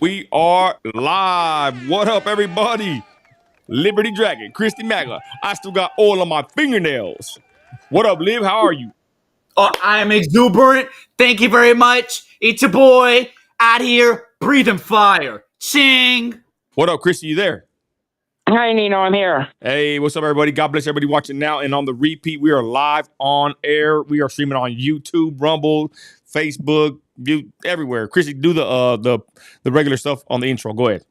We are live. What up, everybody? Liberty Dragon, Christi Magla. I still got oil on my fingernails. What up, Liv? How are you? Oh, I am exuberant. Thank you very much. It's your boy out here breathing fire. Ching. What up, Christi? You there? Hi, Nino. I'm here. Hey, what's up, everybody? God bless everybody watching now and on the repeat. We are live on air. We are streaming on YouTube, Rumble, Facebook, everywhere. Christi, do the regular stuff on the intro. Go ahead.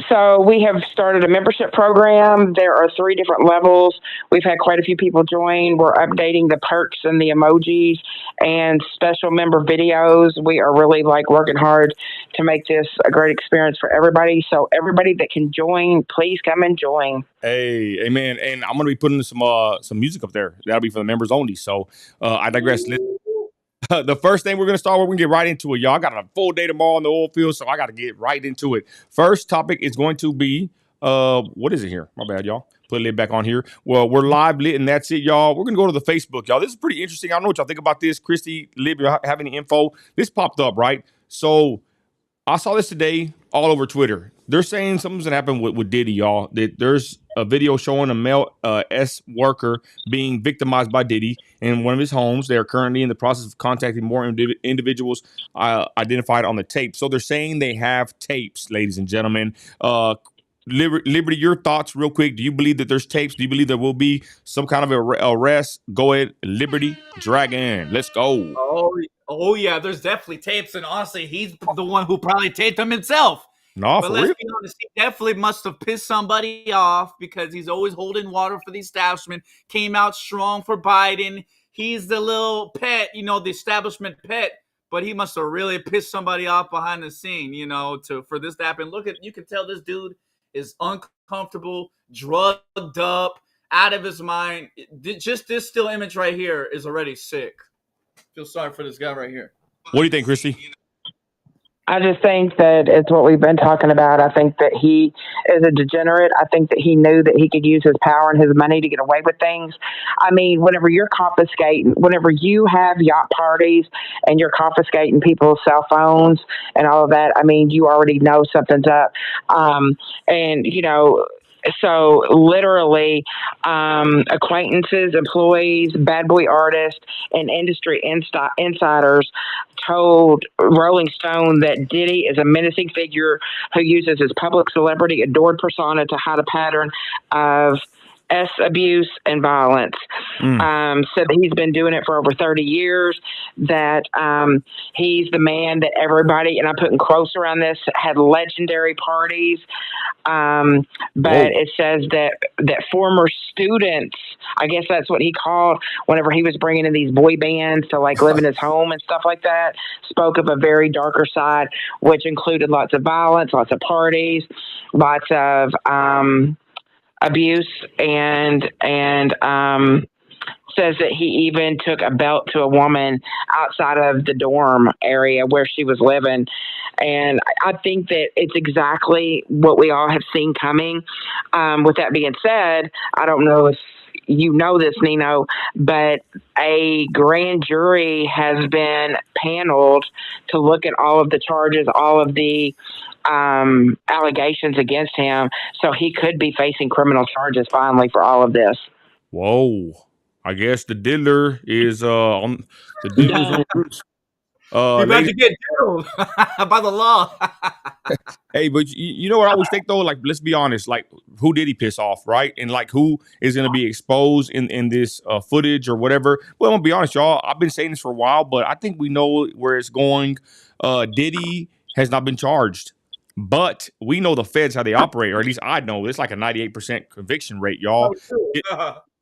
So we have started a membership program. There are 3 different levels. We've had quite a few people join. We're updating the perks and the emojis and special member videos. We are really working hard to make this a great experience for everybody. So everybody that can join, please come and join. Hey, amen. And I'm gonna be putting some music up there. That'll be for the members only. So I digress. The first thing we're going to start with, we're going to get right into it, y'all. I got a full day tomorrow on the oil field, so I got to get right into it. First topic is going to be, what is it here? My bad, y'all. Put it back on here. Well, we're live lit, and that's it, y'all. We're going to go to the Facebook, y'all. This is pretty interesting. I don't know what y'all think about this. Christi, Lib, you have any info? This popped up, right? So I saw this today all over Twitter. They're saying something's going to happen with Diddy, y'all. There's a video showing a male S worker being victimized by Diddy in one of his homes. They are currently in the process of contacting more individuals identified on the tape. So they're saying they have tapes, ladies and gentlemen. Liberty, your thoughts real quick. Do you believe that there's tapes? Do you believe there will be some kind of arrest? Go ahead, Liberty Dragon. Let's go. Oh yeah, there's definitely tapes, and honestly, he's the one who probably taped them himself. No, But for let's real. be honest, he definitely must have pissed somebody off because he's always holding water for the establishment. Came out strong for Biden. He's the little pet, the establishment pet. But he must have really pissed somebody off behind the scene, for this to happen. You can tell this dude is uncomfortable, drugged up, out of his mind. Just this still image right here is already sick. Feel sorry for this guy right here. What do you think, Christi? I just think that it's what we've been talking about. I think that he is a degenerate. I think that he knew that he could use his power and his money to get away with things. I mean, whenever you have yacht parties and you're confiscating people's cell phones and all of that, I mean, you already know something's up. So literally, acquaintances, employees, bad boy artists, and industry insiders told Rolling Stone that Diddy is a menacing figure who uses his public celebrity adored persona to hide a pattern of abuse and violence. Said that he's been doing it for over 30 years, that he's the man that everybody, and I'm putting quotes around this, had legendary parties. But it says that former students, I guess that's what he called whenever he was bringing in these boy bands to live in his home and stuff like that, spoke of a very darker side, which included lots of violence, lots of parties, lots of abuse, and says that he even took a belt to a woman outside of the dorm area where she was living. And I think that it's exactly what we all have seen coming. With that being said, I don't know if you know this, Nino, but a grand jury has been paneled to look at all of the charges, all of the allegations against him. So he could be facing criminal charges finally for all of this. Whoa. I guess the diddler is on the diddler's on cruise. You're about to get killed by the law. Hey, but you know what I always think though? Let's be honest. Who did he piss off, right? And who is going to be exposed in this footage or whatever? Well, I'm gonna be honest, y'all. I've been saying this for a while, but I think we know where it's going. Diddy has not been charged, but we know the feds how they operate, or at least I know. It's like a 98% conviction rate, y'all.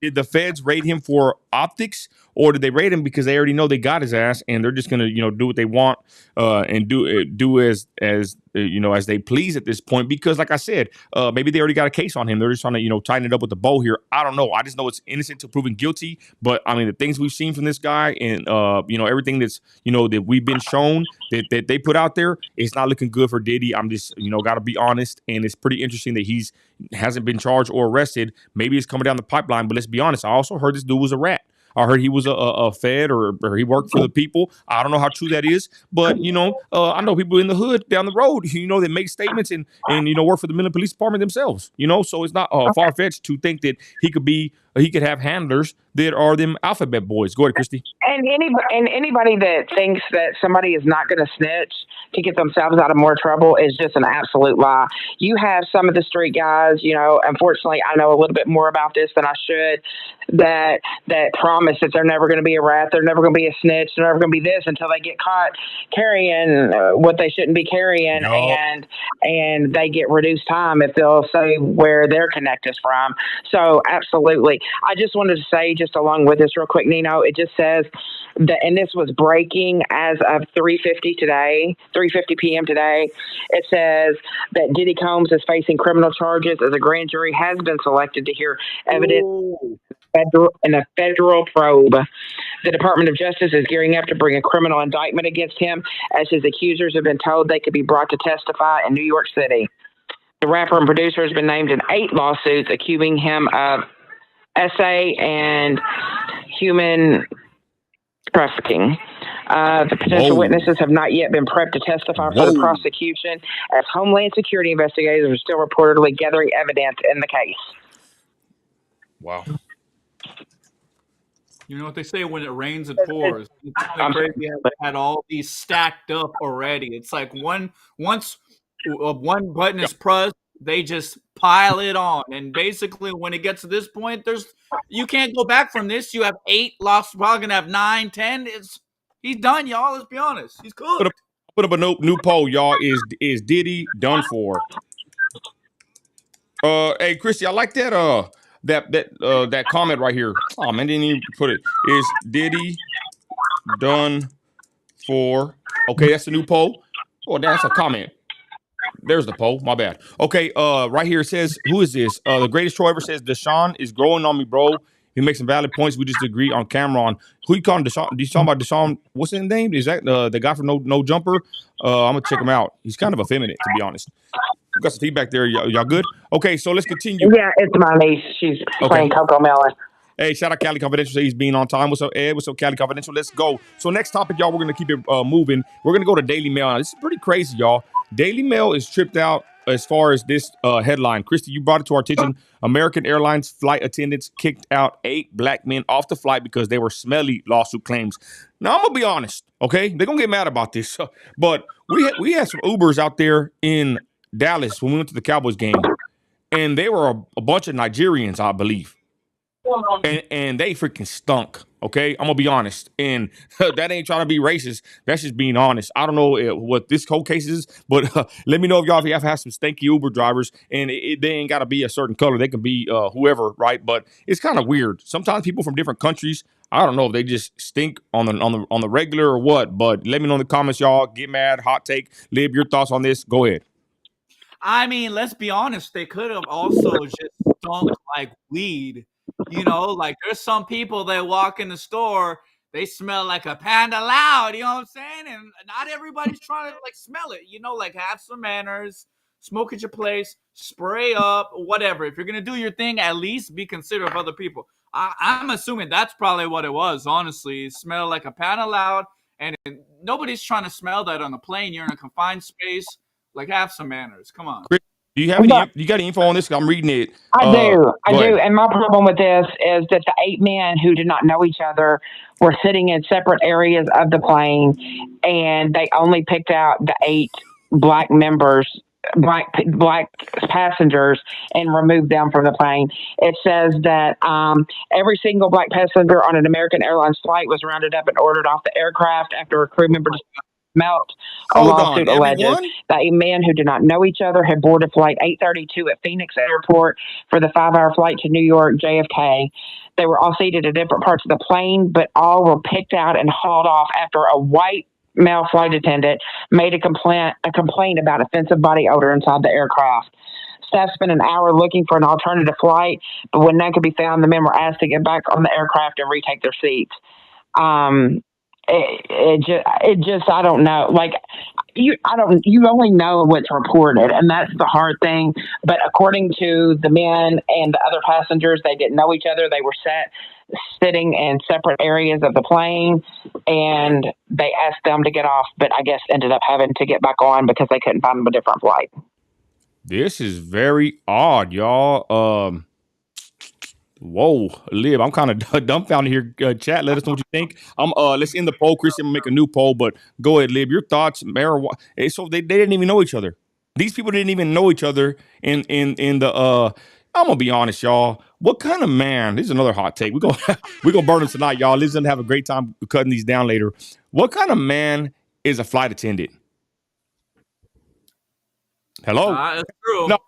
Did the feds rate him for optics, or did they rate him because they already know they got his ass and they're just gonna do what they want and do as they please at this point? Because like I said, maybe they already got a case on him. They're just trying to tighten it up with the bow here. I don't know. I just know it's innocent till proven guilty. But I mean, the things we've seen from this guy and everything that's that we've been shown that they put out there, it's not looking good for Diddy. I'm just got to be honest, and it's pretty interesting that hasn't been charged or arrested. Maybe it's coming down the pipeline, but let's be honest. I also heard this dude was a rat. I heard he was a Fed or he worked for the people. I don't know how true that is, but I know people in the hood down the road, that make statements and work for the Midland Police Department themselves. So it's not far fetched to think that he could have handlers that are them alphabet boys. Go ahead, Christy. And anybody that thinks that somebody is not going to snitch to get themselves out of more trouble is just an absolute lie. You have some of the street guys, unfortunately, I know a little bit more about this than I should, that promise that they're never going to be a rat, they're never going to be a snitch, they're never going to be this until they get caught carrying what they shouldn't be carrying, and they get reduced time if they'll say where their connect is from. So absolutely. I just wanted to say, just along with this real quick, Nino, it just says that, and this was breaking as of 3:50 p.m. today. It says that Diddy Combs is facing criminal charges as a grand jury has been selected to hear evidence in a federal probe. The Department of Justice is gearing up to bring a criminal indictment against him, as his accusers have been told they could be brought to testify in New York City. The rapper and producer has been named in 8 lawsuits accusing him of SA and human trafficking. The potential witnesses have not yet been prepped to testify for the prosecution, as Homeland Security investigators are still reportedly gathering evidence in the case. Wow. You know what they say, when it rains, it pours. It's like crazy how they had all these stacked up already. It's like once one button is pressed, they just pile it on. And basically, when it gets to this point, you can't go back from this. You have 8 lost, probably gonna have 9, 10. He's done, y'all. Let's be honest. He's cooked. Put up a new poll, y'all. Is Diddy done for? Hey, Christy, I like that that comment right here. Oh man, didn't even put it. Is Diddy done for? Okay, that's the new poll. Oh, that's a comment. There's the poll. My bad. Okay, right here it says, who is this? The greatest troll ever says, Deshaun is growing on me, bro. He makes some valid points. We just agree on camera on who you calling Deshaun. Do you talking about Deshaun? What's his name? Is that the guy from No Jumper? I'm gonna check him out. He's kind of effeminate, to be honest. We got some feedback there. Y'all good? Okay, so let's continue. Yeah, it's my niece. She's playing Coco Melon. Hey, shout out Cali Confidential. Say he's being on time. What's up, Ed? What's up, Cali Confidential? Let's go. So next topic, y'all, we're going to keep it moving. We're going to go to Daily Mail. Now, this is pretty crazy, y'all. Daily Mail is tripped out as far as this headline. Christy, you brought it to our attention. American Airlines flight attendants kicked out 8 black men off the flight because they were smelly, lawsuit claims. Now, I'm going to be honest, okay? They're going to get mad about this. But we had some Ubers out there in Dallas when we went to the Cowboys game, and they were a bunch of Nigerians, I believe. And they freaking stunk. Okay, I'm gonna be honest, and that ain't trying to be racist. That's just being honest. I don't know what this whole case is, but let me know if you have some stanky Uber drivers, and they ain't got to be a certain color. They can be whoever, right? But it's kind of weird. Sometimes people from different countries, I don't know if they just stink on the regular or what. But let me know in the comments, y'all. Get mad, hot take, Lib, your thoughts on this? Go ahead. I mean, let's be honest. They could have also just stunk like weed. Like there's some people that walk in the store, they smell like a Panda Loud, you know what I'm saying? And not everybody's trying to smell it, like have some manners, smoke at your place, spray up, whatever. If you're going to do your thing, at least be considerate of other people. I'm assuming that's probably what it was, honestly. It smelled like a Panda Loud, and nobody's trying to smell that on a plane. You're in a confined space. Have some manners. Come on. Do you have you got any info on this? I'm reading it. I do. And my problem with this is that the 8 men who did not know each other were sitting in separate areas of the plane, and they only picked out the 8 black passengers and removed them from the plane. It says that every single black passenger on an American Airlines flight was rounded up and ordered off the aircraft after a crew member smelt. A lawsuit alleges that a man who did not know each other had boarded flight 832 at Phoenix Airport for the 5-hour flight to New York JFK. They were all seated at different parts of the plane, but all were picked out and hauled off after a white male flight attendant made a complaint about offensive body odor inside the aircraft. Staff spent an hour looking for an alternative flight, but when none could be found, the men were asked to get back on the aircraft and retake their seats. it just I don't know. Like you only know what's reported, and that's the hard thing. But according to the men and the other passengers, they didn't know each other. They were sitting in separate areas of the plane, and they asked them to get off, but I guess ended up having to get back on because they couldn't find them a different flight. This is very odd, y'all. Whoa, Lib, I'm kind of dumbfounded here. Chat, let us know what you think. Let's end the poll, Christian. I'm gonna make a new poll, but go ahead, Lib. Your thoughts, marijuana. So they didn't even know each other. These people didn't even know each other in the. I'm gonna be honest, y'all. What kind of man? This is another hot take. We're gonna burn them tonight, y'all. Listen, have a great time cutting these down later. What kind of man is a flight attendant? Hello. That's true. No,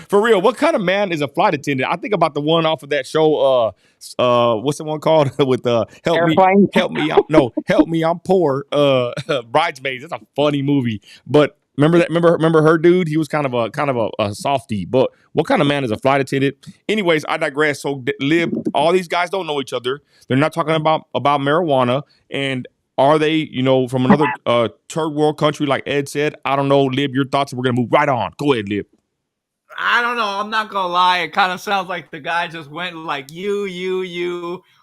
for real. What kind of man is a flight attendant? I think about the one off of that show. What's the one called with Airplane? help me out. No, help me, I'm poor. Bridesmaids. That's a funny movie. But remember that? Remember her dude? He was kind of a softie. But what kind of man is a flight attendant? Anyways, I digress. So Lib, all these guys don't know each other. They're not talking about marijuana. And are they, from another third world country, like Ed said? I don't know, Lib. Your thoughts, and we're gonna move right on. Go ahead, Lib. I don't know. I'm not gonna lie. It kind of sounds like the guy just went like you,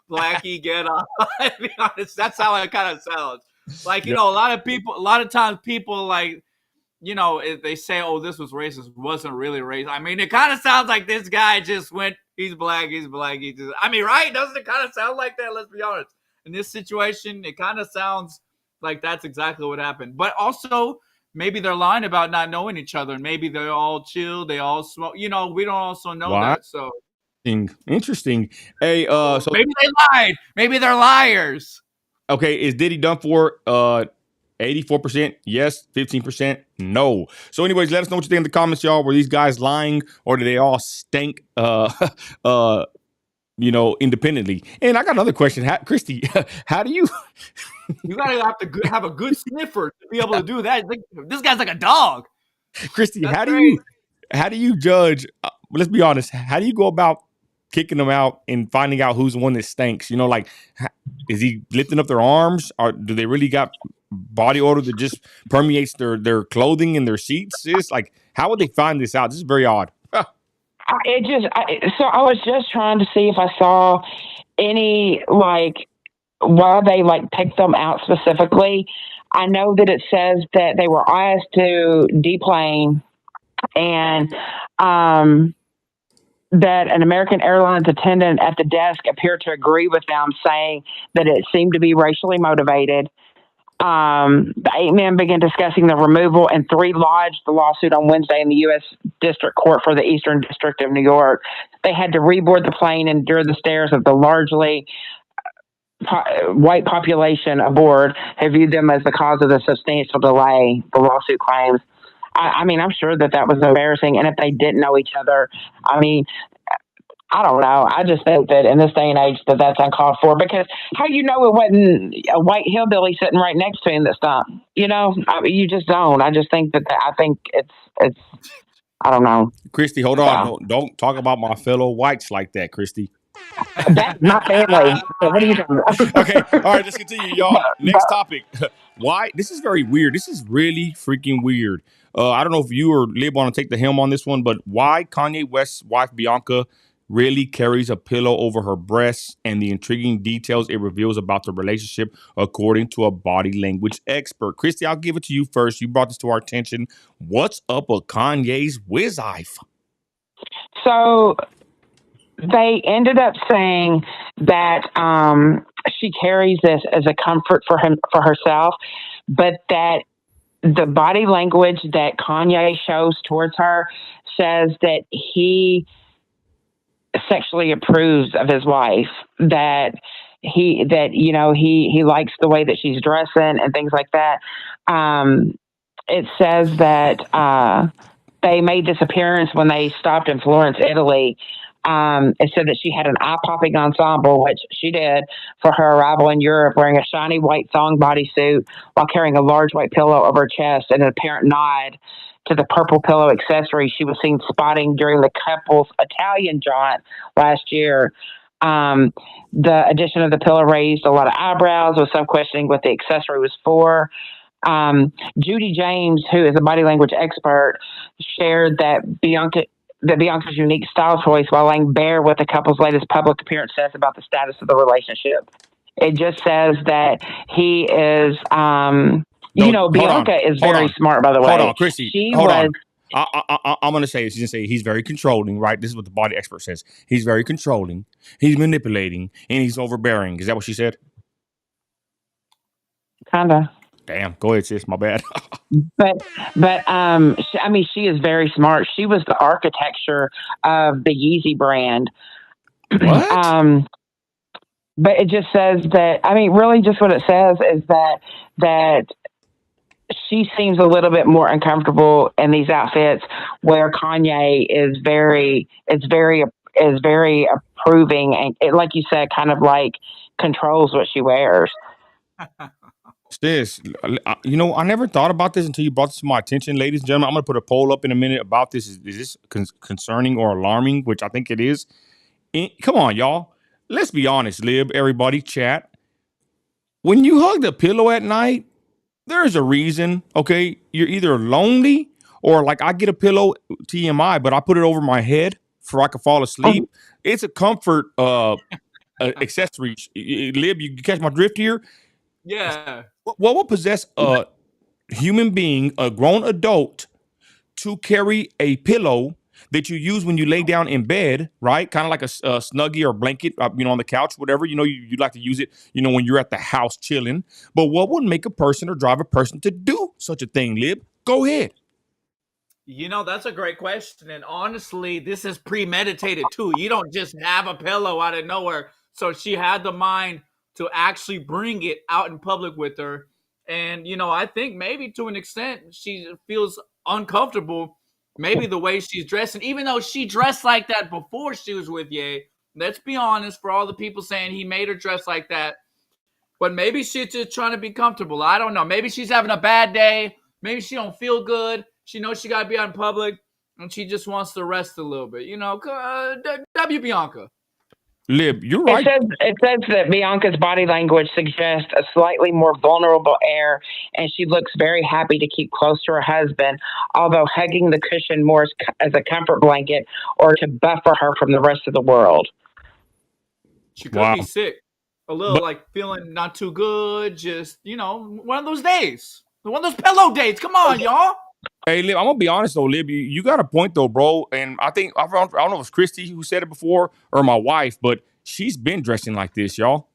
Blackie, get off. To be honest, that's how it kind of sounds. Like, a lot of times people like, if they say, "Oh, this was racist," it wasn't really racist. I mean, it kind of sounds like this guy just went, "He's black, he's black." Right? Doesn't it kind of sound like that? Let's be honest. In this situation, it kind of sounds like that's exactly what happened. But also, maybe they're lying about not knowing each other. Maybe they're all chill. They all smoke. We don't also know that. So interesting. Hey, so maybe they lied. Maybe they're liars. Okay, is Diddy done for? 84% yes, 15% no. So, anyways, let us know what you think in the comments, y'all. Were these guys lying, or do they all stink? Independently. And I got another question, Christy. How do you? You gotta have a good sniffer to be able to do that. This guy's like a dog. Christy, how do you judge? Let's be honest. How do you go about kicking them out and finding out who's the one that stinks? Is he lifting up their arms, or do they really got body odor that just permeates their clothing and their seats? It's like, how would they find this out? This is very odd. So I was just trying to see if I saw any, like, why they picked them out specifically. I know that it says that they were asked to deplane, and that an American Airlines attendant at the desk appeared to agree with them, saying that it seemed to be racially motivated. The 8 men began discussing the removal, and 3 lodged the lawsuit on Wednesday in the U.S. District Court for the Eastern District of New York. They had to reboard the plane and endure the stares of the largely white population aboard, who viewed them as the cause of the substantial delay, the lawsuit claims. I mean, I'm sure that was embarrassing. And if they didn't know each other, I mean, I don't know. I just think that in this day and age that's uncalled for, because how it wasn't a white hillbilly sitting right next to him that stopped? You just don't. I just think I think it's I don't know. Christy, hold on. Don't talk about my fellow whites like that, Christy. That's my family. So what are you doing? Okay, all right, let's continue, y'all. Next topic. Why? This is very weird. This is really freaking weird. I don't know if you or Lib want to take the helm on this one, but why Kanye West's wife Bianca really carries a pillow over her breasts and the intriguing details it reveals about the relationship, according to a body language expert. Christy, I'll give it to you first. You brought this to our attention. What's up with Kanye's wife? So they ended up saying that she carries this as a comfort for herself, but that the body language that Kanye shows towards her says that he sexually approves of his wife, that he likes the way that she's dressing and things like that. It says that they made this appearance when they stopped in Florence, Italy. It said that she had an eye-popping ensemble, which she did, for her arrival in Europe, wearing a shiny white thong bodysuit while carrying a large white pillow over her chest, and an apparent nod to the purple pillow accessory she was seen spotting during the couple's Italian jaunt last year. The addition of the pillow raised a lot of eyebrows, with some questioning what the accessory was for. Judy James, who is a body language expert, shared that Bianca's unique style choice, while laying bare what the couple's latest public appearance says about the status of the relationship. It just says that he is, Bianca is very smart, by the way. Hold on, Christi. She hold was. on. I'm going to say this. She's going to say he's very controlling, right? This is what the body expert says. He's very controlling. He's manipulating, and he's overbearing. Is that what she said? Kinda. Damn. Go ahead, sis. My bad. She is very smart. She was the architecture of the Yeezy brand. What? But it just says that, really just what it says is that she seems a little bit more uncomfortable in these outfits, where Kanye is very approving, and it, like you said, kind of like controls what she wears. Sis, I never thought about this until you brought this to my attention, ladies and gentlemen. I'm going to put a poll up in a minute about this. Is this concerning or alarming? Which I think it is. Come on, y'all. Let's be honest, Lib, everybody, chat. When you hug the pillow at night, there's a reason, okay? You're either lonely or like I get a pillow, TMI, but I put it over my head so I can fall asleep. It's a comfort accessory. Lib, you catch my drift here? Yeah. What would possess a human being, a grown adult, to carry a pillow that you use when you lay down in bed, right? Kind of like a Snuggie or blanket, on the couch, whatever. You like to use it, when you're at the house chilling. But what would make a person or drive a person to do such a thing, Lib? Go ahead. That's a great question. And honestly, this is premeditated too. You don't just have a pillow out of nowhere. So she had the mind to actually bring it out in public with her. And, I think maybe to an extent she feels uncomfortable. Maybe the way she's dressed. And even though she dressed like that before she was with Ye, let's be honest, for all the people saying he made her dress like that. But maybe she's just trying to be comfortable. I don't know. Maybe she's having a bad day. Maybe she don't feel good. She knows she got to be out in public. And she just wants to rest a little bit. W Bianca. Lib, you're right. It says that Bianca's body language suggests a slightly more vulnerable air, and she looks very happy to keep close to her husband, although hugging the cushion more as a comfort blanket or to buffer her from the rest of the world. She could be sick. A little feeling not too good. Just, one of those days. One of those pillow days. Come on, y'all. Hey, Lib, I'm going to be honest, though, Lib. You got a point, though, bro. And I don't know if it was Christi who said it before or my wife, but she's been dressing like this, y'all.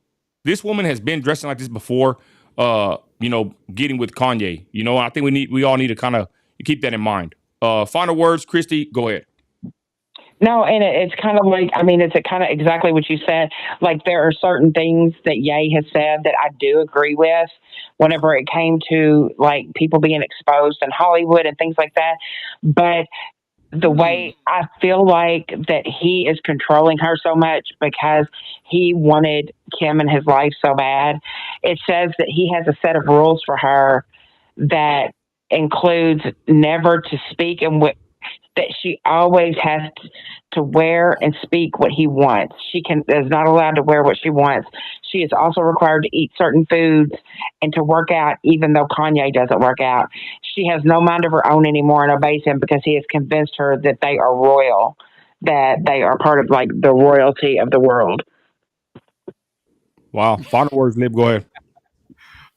This woman has been dressing like this before, getting with Kanye. I think we all need to kind of keep that in mind. Final words, Christi, go ahead. No, and it's kind of like, it's kind of exactly what you said. Like, there are certain things that Ye has said that I do agree with whenever it came to, like, people being exposed in Hollywood and things like that. But the way I feel like that he is controlling her so much because he wanted Kim in his life so bad, it says that he has a set of rules for her that includes never to speak and that she always has to wear and speak what he wants. She is not allowed to wear what she wants. She is also required to eat certain foods and to work out, even though Kanye doesn't work out. She has no mind of her own anymore and obeys him because he has convinced her that they are royal, that they are part of, like, the royalty of the world. Wow. Final words, Lib. Go ahead.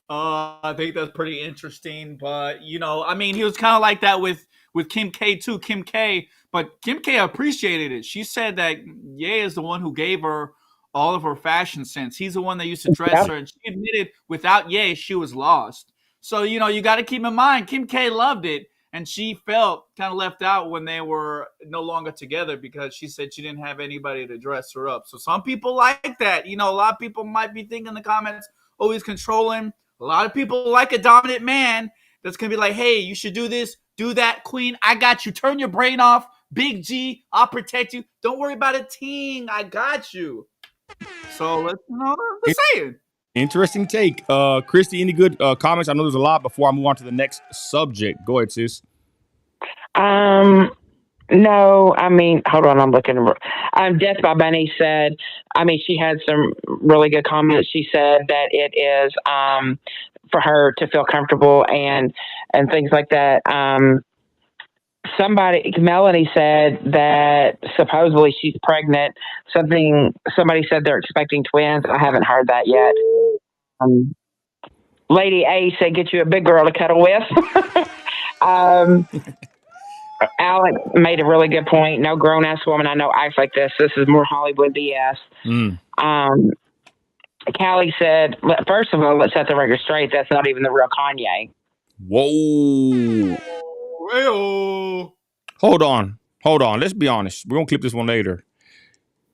I think that's pretty interesting. But, he was kind of like that with Kim K too. Kim K, but Kim K appreciated it. She said that Ye is the one who gave her all of her fashion sense. He's the one that used to dress her, and she admitted without Ye, she was lost. So, you got to keep in mind, Kim K loved it, and she felt kind of left out when they were no longer together because she said she didn't have anybody to dress her up. So some people like that. A lot of people might be thinking in the comments, oh, he's controlling. A lot of people like a dominant man that's going to be like, hey, you should do this, do that, queen. I got you. Turn your brain off. Big G, I'll protect you. Don't worry about a ting. I got you. So let's say it. Interesting take. Christi, any good comments? I know there's a lot before I move on to the next subject. Go ahead, sis. No, I mean, hold on, I'm looking. Death by Bunny said, I mean, she had some really good comments. She said that it is for her to feel comfortable and things like that. Melanie said that supposedly she's pregnant. Somebody said they're expecting twins. I haven't heard that yet. Um, Lady A said, "Get you a big girl to cuddle with." um, Alex made a really good point. No grown ass woman I know acts like this. This is more Hollywood BS. Um, Callie said, first of all, let's set the record straight. That's not even the real Kanye. Whoa. Hey-oh. Hold on. Let's be honest. We're going to clip this one later.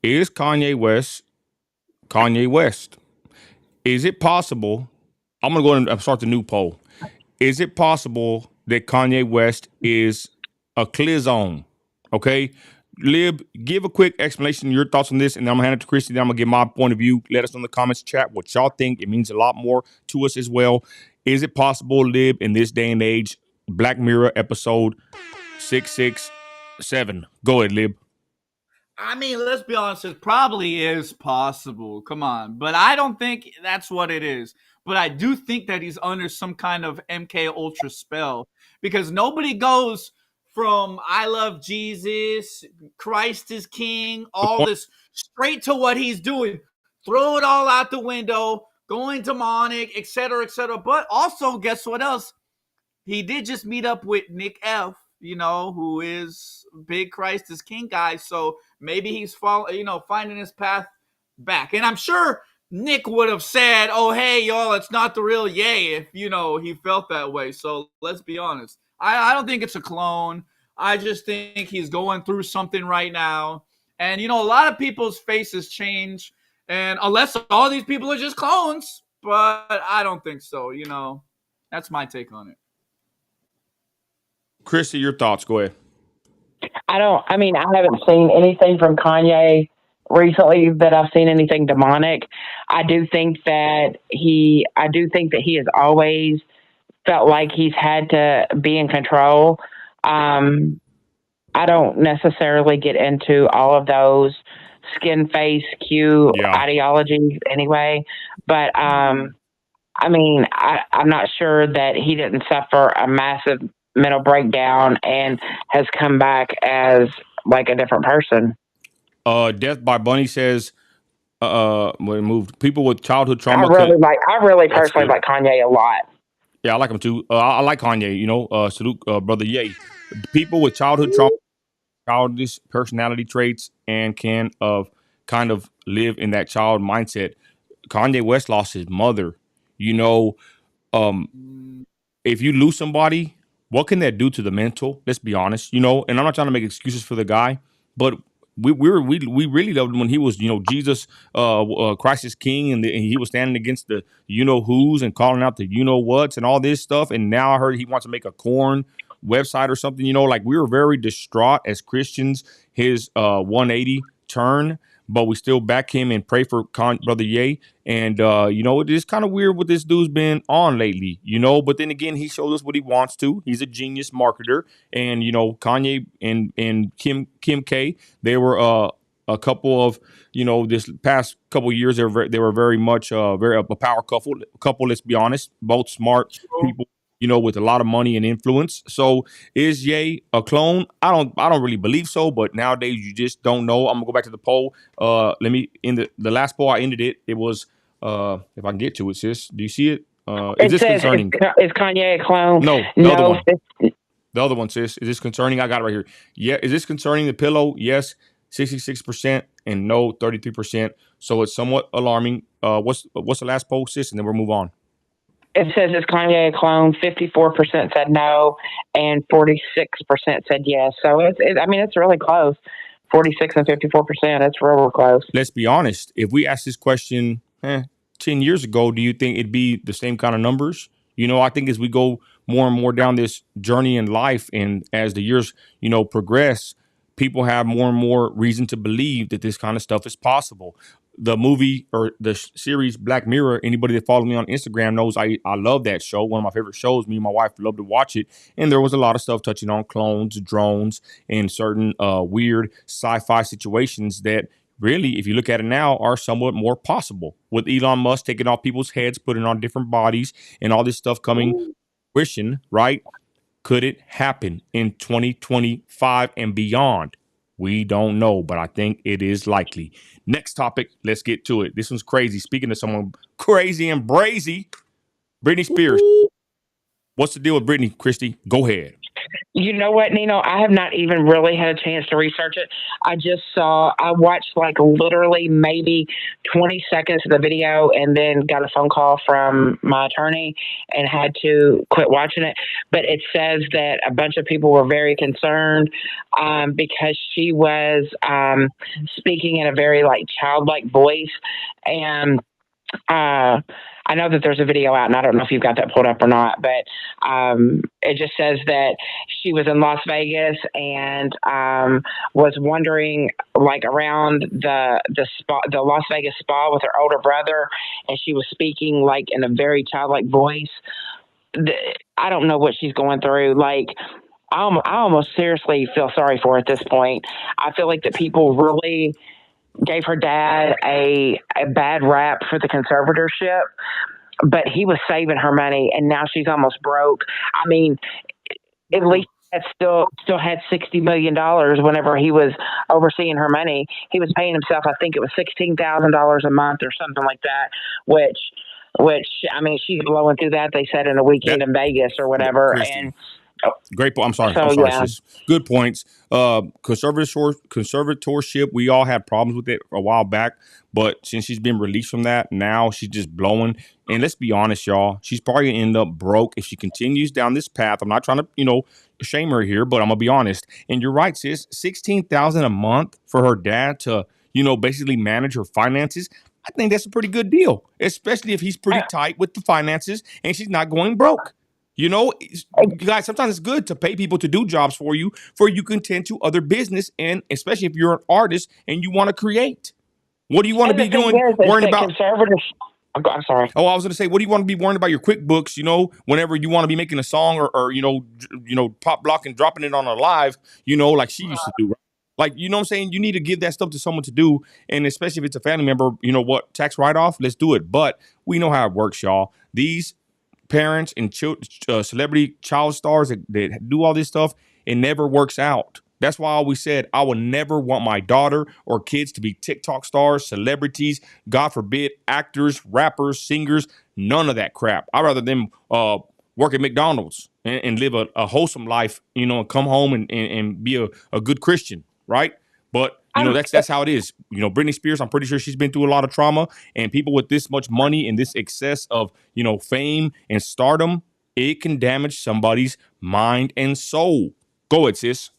Is Kanye West Kanye West? Is it possible? I'm going to go and start the new poll. Is it possible that Kanye West is a Clizone? Okay. Lib, give a quick explanation, your thoughts on this, and then I'm going to hand it to Christi. Then I'm going to give my point of view. Let us know in the comments chat what y'all think. It means a lot more to us as well. Is it possible, Lib, in this day and age, Black Mirror episode 667? Go ahead, Lib. I mean, let's be honest, it probably is possible. Come on. But I don't think that's what it is. But I do think that he's under some kind of MK Ultra spell because nobody goes from I love Jesus, Christ is King, all this straight to what he's doing. Throw it all out the window, going demonic, etc., etc. But also, guess what else? He did just meet up with Nick F., who is big Christ is King guy. So maybe he's finding his path back. And I'm sure Nick would have said, "Oh, hey, y'all, it's not the real Ye," if he felt that way. So let's be honest. I don't think it's a clone. I just think he's going through something right now. And a lot of people's faces change, and unless all these people are just clones, but I don't think so. That's my take on it. Christi, your thoughts. Go ahead. I haven't seen anything from Kanye recently that I've seen anything demonic. I do think that he has always felt like he's had to be in control. I don't necessarily get into all of those skin face Q ideologies anyway, but I'm not sure that he didn't suffer a massive mental breakdown and has come back as like a different person. Death by Bunny says, when it moved, people with childhood trauma. I really personally like Kanye a lot. Yeah, I like him too. I like Kanye, salute, brother Ye. People with childhood trauma, childish personality traits, and can kind of live in that child mindset. Kanye West lost his mother. If you lose somebody, what can that do to the mental? Let's be honest, and I'm not trying to make excuses for the guy, but we really loved him when he was, Jesus, Christ is King, and he was standing against the who's and calling out the whats and all this stuff. And now I heard he wants to make a corn website or something. Like we were very distraught as Christians. His 180 turn. But we still back him and pray for Brother Ye. And, it is kind of weird what this dude's been on lately, But then again, he showed us what he wants to. He's a genius marketer. And, Kanye and Kim K, they were a couple of, this past couple of years, they were very much a power couple, let's be honest. Both smart people. With a lot of money and influence. So is Ye a clone? I don't really believe so, but nowadays you just don't know. I'm gonna go back to the poll. Let me end the last poll. I ended it. It was if I can get to it, sis. Do you see it? Is this concerning? Is Kanye a clone? No, the other one. The other one, sis. Is this concerning? I got it right here. Yeah, is this concerning the pillow? Yes, 66%, and no, 33%. So it's somewhat alarming. What's the last poll, sis? And then we'll move on. It says it's Kanye a clone. 54% said no, and 46% said yes. So it's really close. 46 and 54%. It's real close. Let's be honest. If we asked this question 10 years ago, do you think it'd be the same kind of numbers? I think as we go more and more down this journey in life, and as the years progress, people have more and more reason to believe that this kind of stuff is possible. the movie or the series Black Mirror, anybody that follows me on Instagram knows I love that show. One of my favorite shows. Me and my wife love to watch it. And there was a lot of stuff touching on clones, drones, and certain weird sci-fi situations that really, if you look at it now, are somewhat more possible. With Elon Musk taking off people's heads, putting on different bodies, and all this stuff coming fruition, right? Could it happen in 2025 and beyond? We don't know, but I think it is likely. Next topic, let's get to it. This one's crazy. Speaking of someone crazy and brazy, Britney Spears. What's the deal with Britney, Christi? Go ahead. You know what, Nino? I have not even really had a chance to research it. I watched like literally maybe 20 seconds of the video and then got a phone call from my attorney and had to quit watching it. But it says that a bunch of people were very concerned because she was speaking in a very like childlike voice. And I know that there's a video out, and I don't know if you've got that pulled up or not, but it just says that she was in Las Vegas and was wandering like around the Las Vegas spa with her older brother, and she was speaking like in a very childlike voice. I don't know what she's going through. Like, I almost seriously feel sorry for her at this point. I feel like that people really gave her dad a bad rap for the conservatorship, but he was saving her money, and now she's almost broke. I mean, at least still had $60 million whenever he was overseeing her money. He was paying himself, I think it was $16,000 a month or something like that, which I mean, she's blowing through that, they said, in a weekend in Vegas or whatever. Christi. And great point. I'm sorry. Yeah. Sis. Good points. Conservatorship, we all had problems with it a while back, but since she's been released from that, now she's just blowing. And let's be honest, y'all, she's probably gonna end up broke if she continues down this path. I'm not trying to, shame her here, but I'm gonna be honest. And you're right, sis. $16,000 a month for her dad to, basically manage her finances. I think that's a pretty good deal, especially if he's pretty tight with the finances and she's not going broke. You guys, sometimes it's good to pay people to do jobs for you can tend to other business, and especially if you're an artist and you want to create. What do you want to be doing? Worrying about conservative. I'm sorry. Oh, I was going to say, what do you want to be worrying about your QuickBooks? Whenever you want to be making a song or pop block and dropping it on a live, like she used to do. Right? Like, you know what I'm saying? You need to give that stuff to someone to do, and especially if it's a family member. You know what? Tax write-off. Let's do it. But we know how it works, y'all. These parents and celebrity child stars that do all this stuff, it never works out. That's why I always said I would never want my daughter or kids to be TikTok stars, celebrities, God forbid, actors, rappers, singers, none of that crap. I'd rather them work at McDonald's and live a wholesome life, and come home and be a good Christian, right? But that's how it is. Britney Spears, I'm pretty sure she's been through a lot of trauma, and people with this much money and this excess of, fame and stardom, it can damage somebody's mind and soul. Go ahead, sis.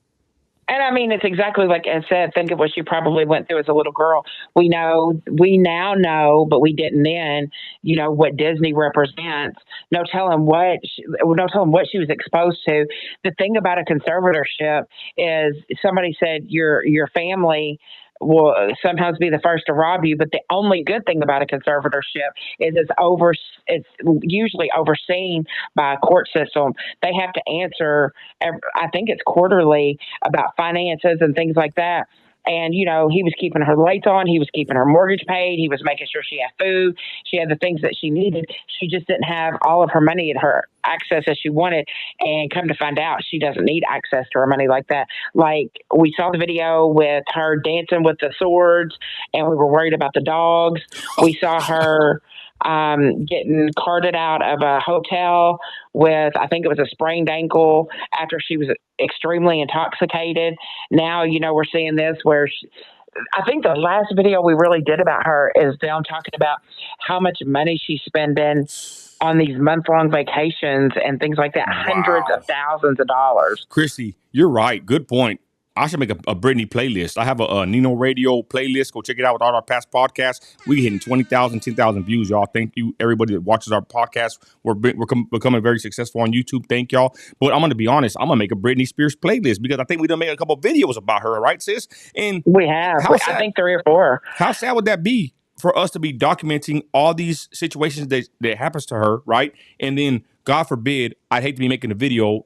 And I mean, it's exactly like I said. Think of what she probably went through as a little girl. We now know, but we didn't then. What Disney represents. No telling what she was exposed to. The thing about a conservatorship is, somebody said your family will sometimes be the first to rob you, but the only good thing about a conservatorship is it's usually overseen by a court system. They have to answer, I think it's quarterly, about finances and things like that. And, he was keeping her lights on. He was keeping her mortgage paid. He was making sure she had food. She had the things that she needed. She just didn't have all of her money at her access as she wanted. And come to find out, she doesn't need access to her money like that. Like, we saw the video with her dancing with the swords, and we were worried about the dogs. We saw her getting carted out of a hotel with, I think it was a sprained ankle after she was extremely intoxicated. Now, we're seeing this where I think the last video we really did about her is them talking about how much money she's spending on these month-long vacations and things like that. Wow. Hundreds of thousands of dollars. Christi, you're right. Good point. I should make a Britney playlist. I have a Nino Radio playlist. Go check it out with all our past podcasts. We hitting 20,000, 10,000 views, y'all. Thank you, everybody that watches our podcast. We're becoming very successful on YouTube. Thank y'all. But I'm going to be honest. I'm going to make a Britney Spears playlist because I think we done made a couple of videos about her, right, sis? And we have. I think 3 or 4. How sad would that be for us to be documenting all these situations that happens to her, right? And then, God forbid, I'd hate to be making a video,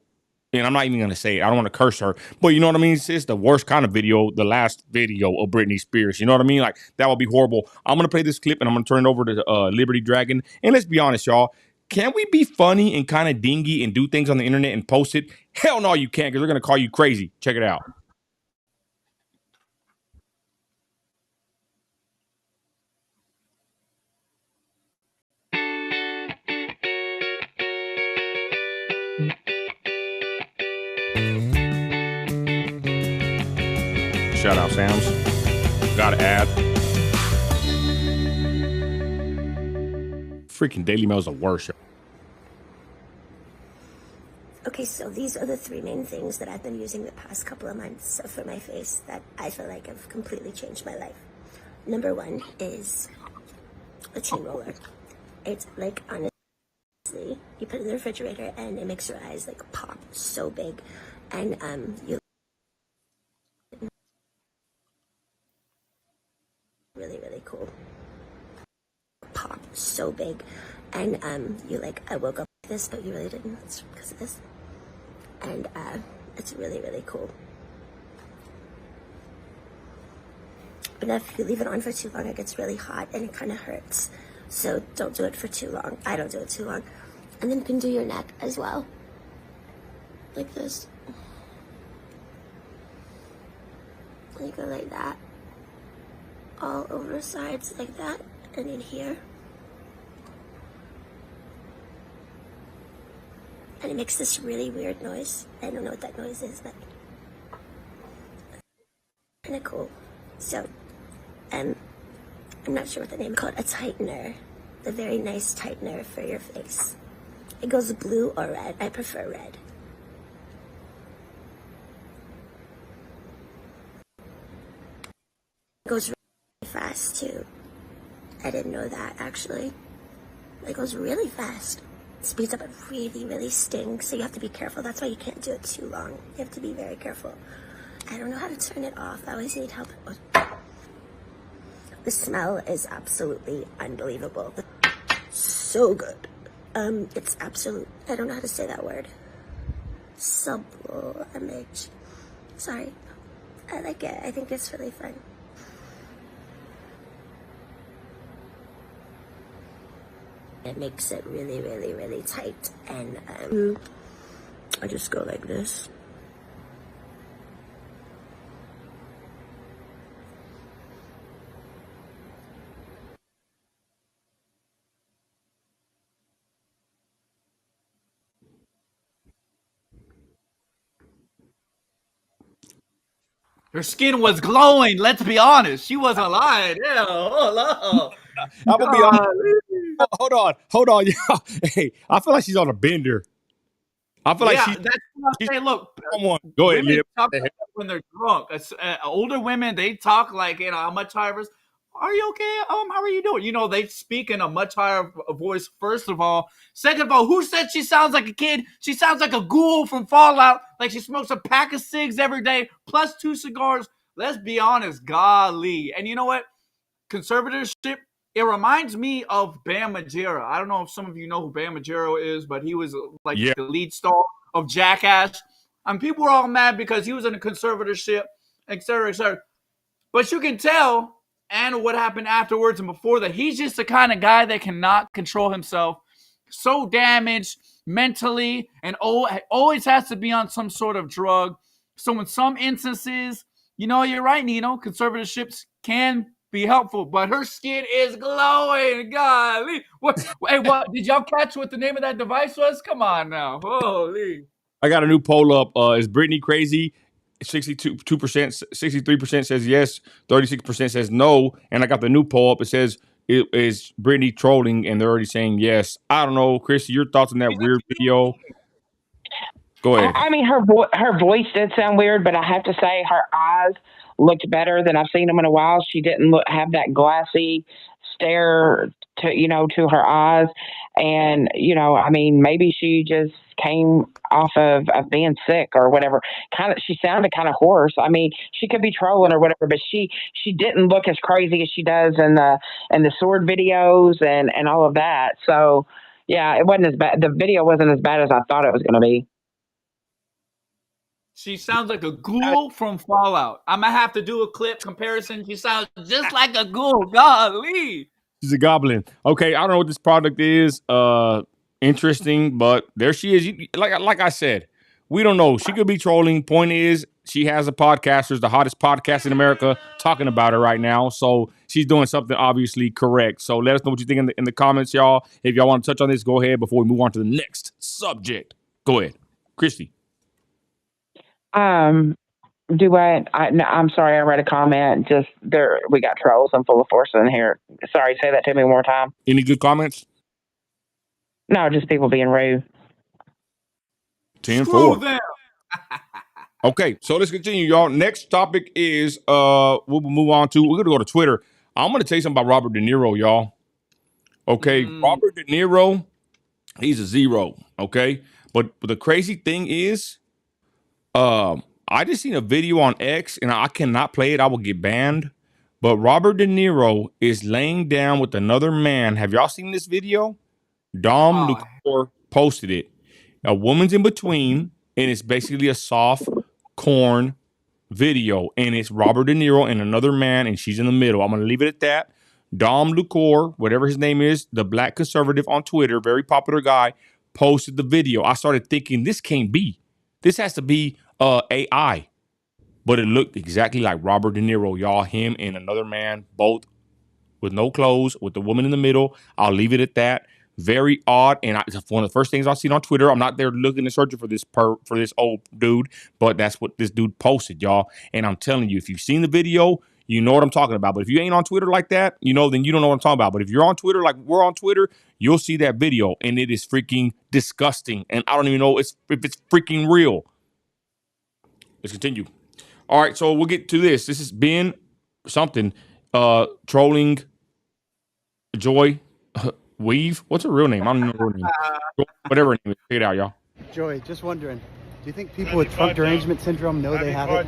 and I'm not even gonna say it. I don't want to curse her, but you know what I mean. It's the worst kind of video, the last video of Britney Spears. You know what I mean? Like that would be horrible. I'm gonna play this clip, and I'm gonna turn it over to Liberty Dragon. And let's be honest, y'all. Can we be funny and kind of dingy and do things on the internet and post it? Hell no, you can't, because they're gonna call you crazy. Check it out. Shout out, Sam's. Gotta add. Freaking Daily Mail's the worst. Okay, so these are the 3 main things that I've been using the past couple of months for my face that I feel like have completely changed my life. Number 1 is a chin roller. It's like, honestly, you put it in the refrigerator and it makes your eyes like pop so big, and you really cool. Pop so big, and you like, I woke up like this, but you really didn't. It's because of this, and it's really cool. But if you leave it on for too long, it gets really hot and it kind of hurts. So don't do it for too long. I don't do it too long. And then you can do your neck as well, like this. And you go like that, all over sides like that, and in here. And it makes this really weird noise. I don't know what that noise is, but kind of cool. So, I'm not sure what the name is called. A tightener, a very nice tightener for your face. It goes blue or red. I prefer red. It goes really fast too. I didn't know that actually. It goes really fast. Speeds up, it really stings, so you have to be careful. That's why you can't do it too long. You have to be very careful. I don't know how to turn it off. I always need help. The smell is absolutely unbelievable. So good. It's absolute, I don't know how to say that word. Sublimate. Sorry. I like it. I think it's really fun. It makes it really tight, and I just go like this. Her skin was glowing. Let's be honest. She wasn't lying. Yeah. Oh, I'm gonna be honest. Hold on, y'all. Hey, I feel like she's on a bender. I feel like that's what I'm saying. Look, come on, go ahead, women Lip. talk like that when they're drunk. Older women, they talk like, a much higher. Are you okay? How are you doing? They speak in a much higher voice, first of all. Second of all, who said she sounds like a kid? She sounds like a ghoul from Fallout, like she smokes a pack of cigs every day, plus 2 cigars. Let's be honest, golly. And you know what? Conservatorship, it reminds me of Bam Margera. I don't know if some of you know who Bam Margera is, but he was the lead star of Jackass. And people were all mad because he was in a conservatorship, et cetera, et cetera. But you can tell, and what happened afterwards and before that, he's just the kind of guy that cannot control himself. So damaged mentally, and always has to be on some sort of drug. So in some instances, you're right, Nino, conservatorships can be helpful, but her skin is glowing. Golly. What did y'all catch what the name of that device was? Come on now. Holy. I got a new poll up. Is Britney crazy? 62%, 63% says yes, 36% says no. And I got the new poll up. It says, is Britney trolling? And they're already saying yes. I don't know. Christi, your thoughts on that weird video? Go ahead. I mean, her voice did sound weird, but I have to say her eyes looked better than I've seen them in a while. She didn't have that glassy stare to her eyes. And, I mean, maybe she just came off of being sick or whatever. She sounded kind of hoarse. I mean, she could be trolling or whatever, but she didn't look as crazy as she does in the sword videos and all of that. So yeah, it wasn't as bad. The video wasn't as bad as I thought it was going to be. She sounds like a ghoul from Fallout. I'm gonna have to do a clip comparison. She sounds just like a ghoul. Golly. She's a goblin. Okay, I don't know what this product is. Interesting, but there she is. Like I said, we don't know. She could be trolling. Point is, she has a podcast. There's the hottest podcast in America talking about her right now. So she's doing something obviously correct. So let us know what you think in the comments, y'all. If y'all want to touch on this, go ahead before we move on to the next subject. Go ahead, Christy. Do I'm sorry, I read a comment. Just there, we got trolls and full of force in here. Sorry, say that to me one more time. Any good comments? No, just people being rude. 10-4. Okay, so let's continue, y'all. Next topic is we'll move on to, we're gonna go to Twitter. I'm gonna tell you something about Robert De Niro, y'all. Okay, Robert De Niro, he's a zero. Okay, but the crazy thing is, I just seen a video on X, and I cannot play it. I will get banned. But Robert De Niro is laying down with another man. Have y'all seen this video? Dom Lucore posted it. A woman's in between, and it's basically a soft corn video, and it's Robert De Niro and another man, and she's in the middle. I'm going to leave it at that. Dom Lucore, whatever his name is, the black conservative on Twitter, very popular guy, posted the video. I started thinking, this can't be. This has to be AI. But it looked exactly like Robert De Niro, y'all. Him and another man, both with no clothes, with the woman in the middle. I'll leave it at that. Very odd, and it's one of the first things I've seen on Twitter. I'm not there looking and searching for this old dude, but that's what this dude posted, y'all. And I'm telling you, if you've seen the video, you know what I'm talking about. But if you ain't on Twitter like that, then you don't know what I'm talking about. But if you're on Twitter like we're on Twitter, you'll see that video, and it is freaking disgusting. And I don't even know if it's freaking real. Let's continue. All right, so we'll get to this. This has been something trolling Joy. Weave? What's her real name? I don't know her name. Whatever her name is. Check it out, y'all. Joy, just wondering, do you think people with Trump derangement syndrome know they have it?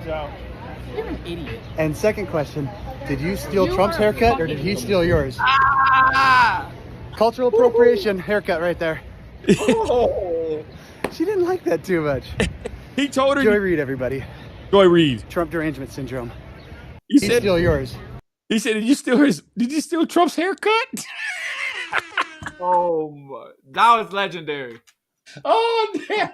You're an idiot. And second question, did you steal Trump's haircut or did he steal yours? Cultural appropriation haircut right there. She didn't like that too much. He told her. Joy Reid, everybody. Joy Reid. Trump derangement syndrome. He said, steal yours. He said, did you steal Trump's haircut? Oh my, that was legendary. Oh damn.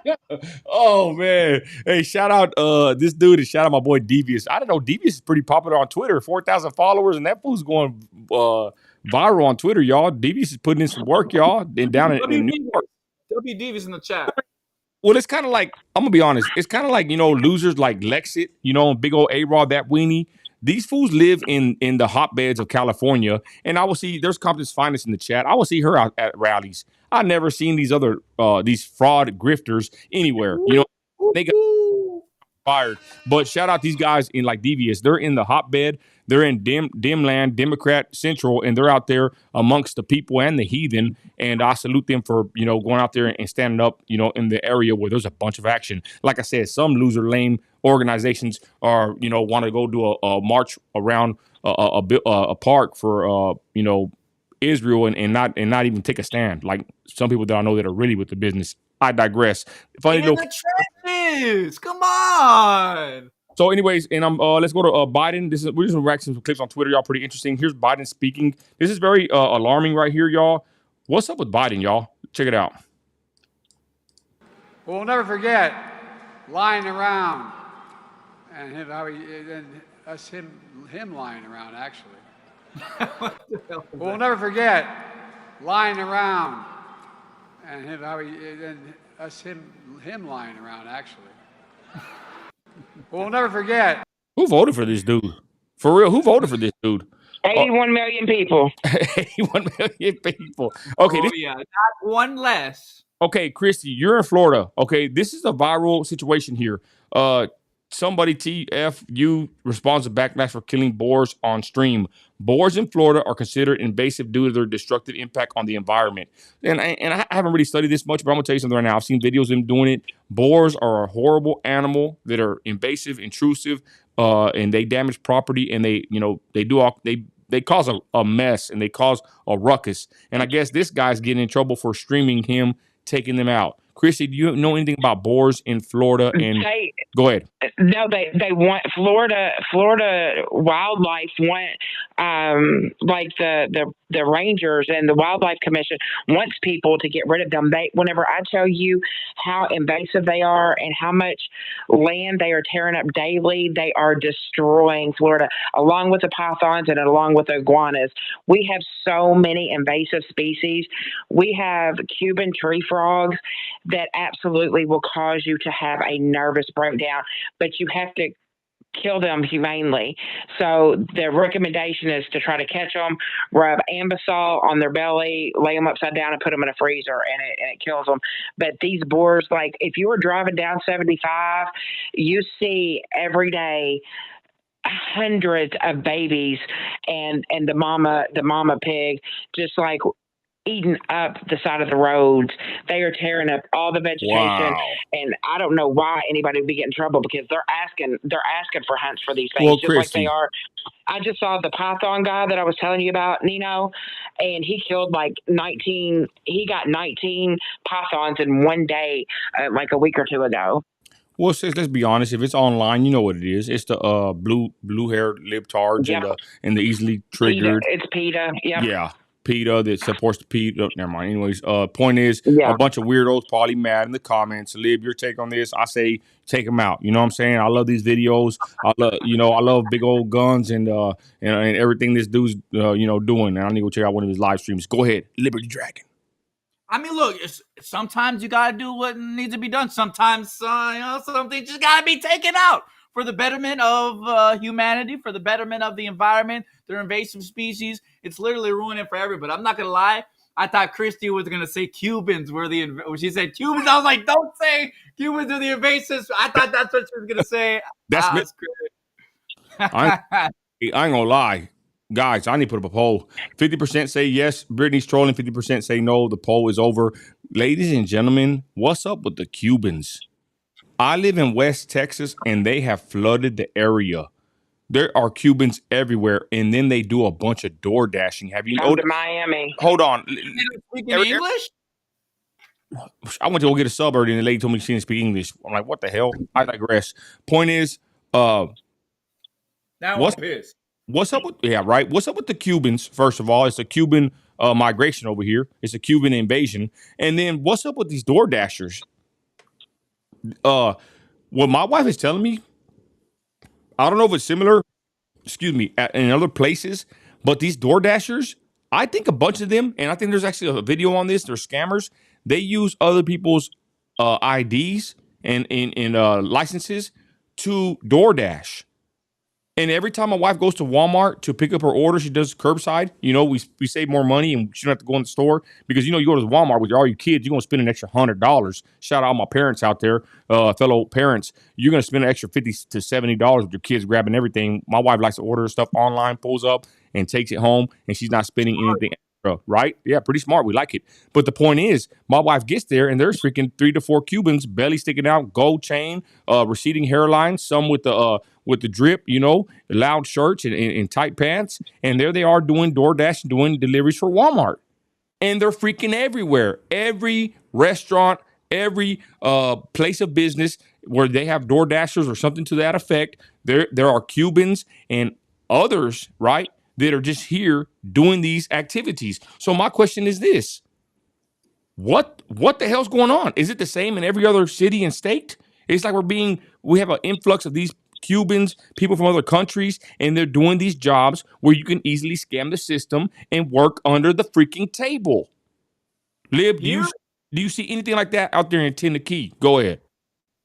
Oh man. Hey, shout out this dude and shout out my boy Devious. I don't know, Devious is pretty popular on Twitter, 4,000 followers, and that fool's going viral on Twitter, y'all. Devious is putting in some work, y'all. And down in New York. W Davis in the chat. Well, it's kind of like, I'm gonna be honest, it's kind of like, losers like Lexit, big old A-Rod, that weenie. These fools live in the hotbeds of California, and I will see, there's Compton's Finest in the chat. I will see her out at rallies. I've never seen these other, these fraud grifters anywhere. They got fired. But shout out these guys in like Devious. They're in the hotbed. They're in dim land, Democrat Central, and they're out there amongst the people and the heathen. And I salute them for, going out there and standing up, in the area where there's a bunch of action. Like I said, some loser lame organizations are, want to go do a march around a park for, Israel and not even take a stand. Like some people that I know that are really with the business. I digress. Funny in the trenches. Come on. So, anyways, and let's go to Biden. We're just reacting to some clips on Twitter, y'all. Pretty interesting. Here's Biden speaking. This is very alarming right here, y'all. What's up with Biden, y'all? Check it out. We'll never forget lying around and him lying around actually. We'll never forget lying around and him lying around actually. We'll never forget. Who voted for this dude? For real, who voted for this dude? 81 million people. 81 million people. Okay. Not one less. Okay, Christy, you're in Florida. Okay, this is a viral situation here. Somebody TFU responds to backlash for killing boars on stream. Boars in Florida are considered invasive due to their destructive impact on the environment. And I haven't really studied this much, but I'm gonna tell you something right now. I've seen videos of them doing it. Boars are a horrible animal that are invasive, intrusive, and they damage property, and they cause a mess, and they cause a ruckus. And I guess this guy's getting in trouble for streaming him taking them out. Christy, do you know anything about boars in Florida? And go ahead. No, they want Florida wildlife want like the rangers and the wildlife commission wants people to get rid of them. Whenever I tell you how invasive they are and how much land they are tearing up daily, they are destroying Florida along with the pythons and along with the iguanas. We have so many invasive species. We have Cuban tree frogs that absolutely will cause you to have a nervous breakdown, but you have to kill them humanely. So the recommendation is to try to catch them, rub Ambisol on their belly, lay them upside down, and put them in a freezer, and it kills them. But these boars, like if you were driving down 75, you see every day hundreds of babies and the mama pig just like eating up the side of the roads. They are tearing up all the vegetation. Wow. And I don't know why anybody would be getting in trouble because they're asking for hunts for these things, Well, just like Christy, they are. I just saw the python guy that I was telling you about, Nino, and he killed like 19. He got 19 pythons in one day, like a week or two ago. well, sis, let's be honest. If it's online, you know what it is. It's the blue haired libtards Yep. and the easily triggered. It's PETA. Yep. Yeah. PETA that supports the PETA. Never mind. Anyways, point is Yeah. a bunch of weirdos probably mad in the comments. Lib, your take on this? I say take them out. You know what I'm saying? I love these videos. I love big old guns and everything this dude's doing. And I need to go check out one of his live streams. Go ahead, Liberty Dragon. I mean, look, sometimes you got to do what needs to be done. Sometimes, something just got to be taken out for the betterment of humanity, for the betterment of the environment. They're invasive species. It's literally ruining for everybody. I'm not going to lie. I thought Christy was going to say Cubans were when she said Cubans, I was like, don't say Cubans are the invasives. I thought that's what she was going to say. That's great. I ain't gonna lie. Guys, I need to put up a poll. 50% say yes, Britney's trolling. 50% say no, the poll is over. Ladies and gentlemen, what's up with the Cubans? I live in West Texas, and they have flooded the area. There are Cubans everywhere, and then they do a bunch of door dashing. Have you Come noticed? to Miami. Hold on. Speaking English? I went to go get a sub earlier, and the lady told me she didn't speak English. I'm like, what the hell? I digress. Point is, Now I'm pissed. what's up with What's up with the Cubans? First of all, it's a Cuban migration over here. It's a Cuban invasion. And then what's up with these door dashers? What my wife is telling me, I don't know if it's similar, in other places, but these door dashers, I think a bunch of them, and I think there's actually a video on this, they're scammers. They use other people's IDs and licenses to DoorDash. And every time my wife goes to Walmart to pick up her order, she does curbside. We save more money and she don't have to go in the store because, you go to Walmart with all your kids, you're going to spend an extra $100. Shout out all my parents out there, fellow parents. You're going to spend an extra $50 to $70 with your kids grabbing everything. My wife likes to order stuff online, pulls up and takes it home, and she's not spending anything extra, right? Yeah, pretty smart. We like it. But the point is, my wife gets there and there's freaking 3 to 4 Cubans, belly sticking out, gold chain, receding hairline, some with the drip, loud shirts and tight pants. And there they are doing DoorDash, doing deliveries for Walmart. And they're freaking everywhere. Every restaurant, every place of business where they have DoorDashers or something to that effect, there are Cubans and others, right, that are just here doing these activities. So my question is this. What the hell's going on? Is it the same in every other city and state? It's like we have an influx of these Cubans, people from other countries, and they're doing these jobs where you can easily scam the system and work under the freaking table. Lib, do you see anything like that out there in Tennessee? Go ahead.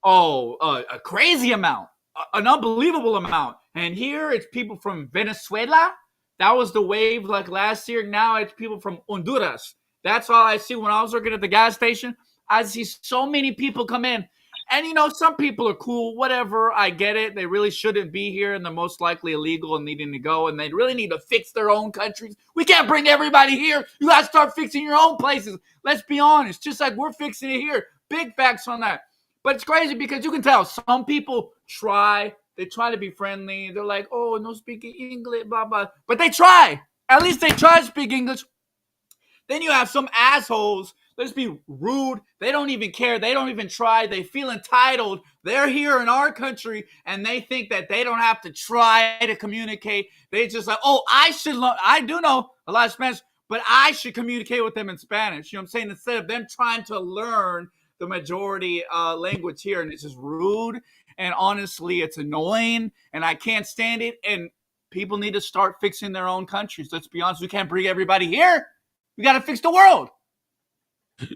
Oh, a crazy amount, an unbelievable amount. And here it's people from Venezuela. That was the wave like last year. Now it's people from Honduras. That's all I see when I was working at the gas station. I see so many people come in. And, you know, some people are cool, whatever. I get it. They really shouldn't be here, and they're most likely illegal and needing to go, and they really need to fix their own countries. We can't bring everybody here. You got to start fixing your own places. Let's be honest. Just like we're fixing it here. Big facts on that. But it's crazy because you can tell some people try. They try to be friendly. They're like, oh, no speaking English, blah, blah. But they try. At least they try to speak English. Then you have some assholes. Let's be rude. They don't even care. They don't even try. They feel entitled. They're here in our country, and they think that they don't have to try to communicate. They just like, oh, I should learn. I do know a lot of Spanish, but I should communicate with them in Spanish. You know what I'm saying? Instead of them trying to learn the majority language here, and it's just rude. And honestly, it's annoying, and I can't stand it. And people need to start fixing their own countries. Let's be honest. We can't bring everybody here. We got to fix the world.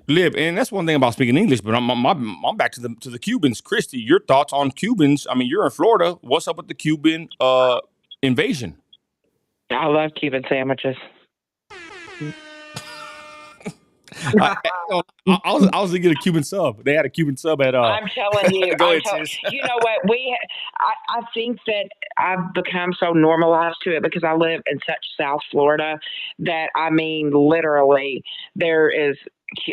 Lib, and that's one thing about speaking English, but I'm back to the Cubans. Christi, your thoughts on Cubans? I mean, you're in Florida. What's up with the Cuban invasion? I love Cuban sandwiches. I was thinking a Cuban sub. They had a Cuban sub at. I'm telling you, Go ahead, sis. you know what? I think that I've become so normalized to it because I live in such South Florida that I mean, literally, there is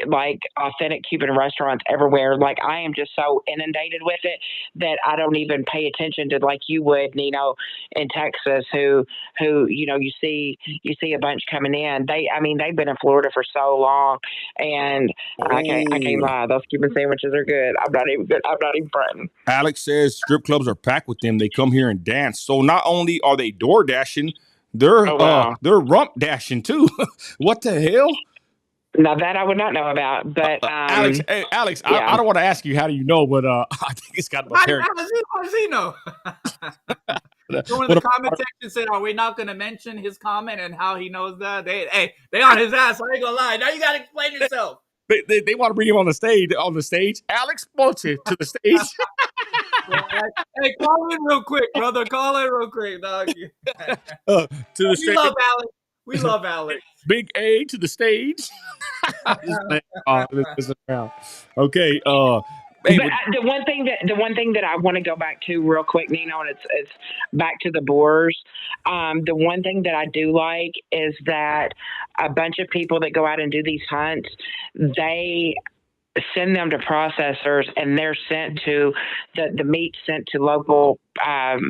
like authentic Cuban restaurants everywhere. Like I am just so inundated with it that I don't even pay attention to like you would, Nino, in Texas, who you know you see a bunch coming in. They've been in Florida for so long, and I can't lie. Those Cuban sandwiches are good. I'm not even fronting. Alex says strip clubs are packed with them. They come here and dance. So not only are they door dashing, they're rump dashing too. What the hell? Now that I would not know about, but Alex, yeah. I don't want to ask you how do you know, but I think it's got How does he know? Someone in the comment section said, "Are we not going to mention his comment and how he knows that?" They on his ass. I ain't gonna lie. Now you got to explain yourself. They want to bring him on the stage. Alex Monte to the stage. Hey, call in real quick, brother. Call in real quick, dog. To the stage. We love Alex. We love Alex. Big A to the stage. Okay. But the one thing that I want to go back to real quick, Nino, and it's back to the boars. The one thing that I do like is that a bunch of people that go out and do these hunts, they send them to processors, and they're sent to the meat sent to local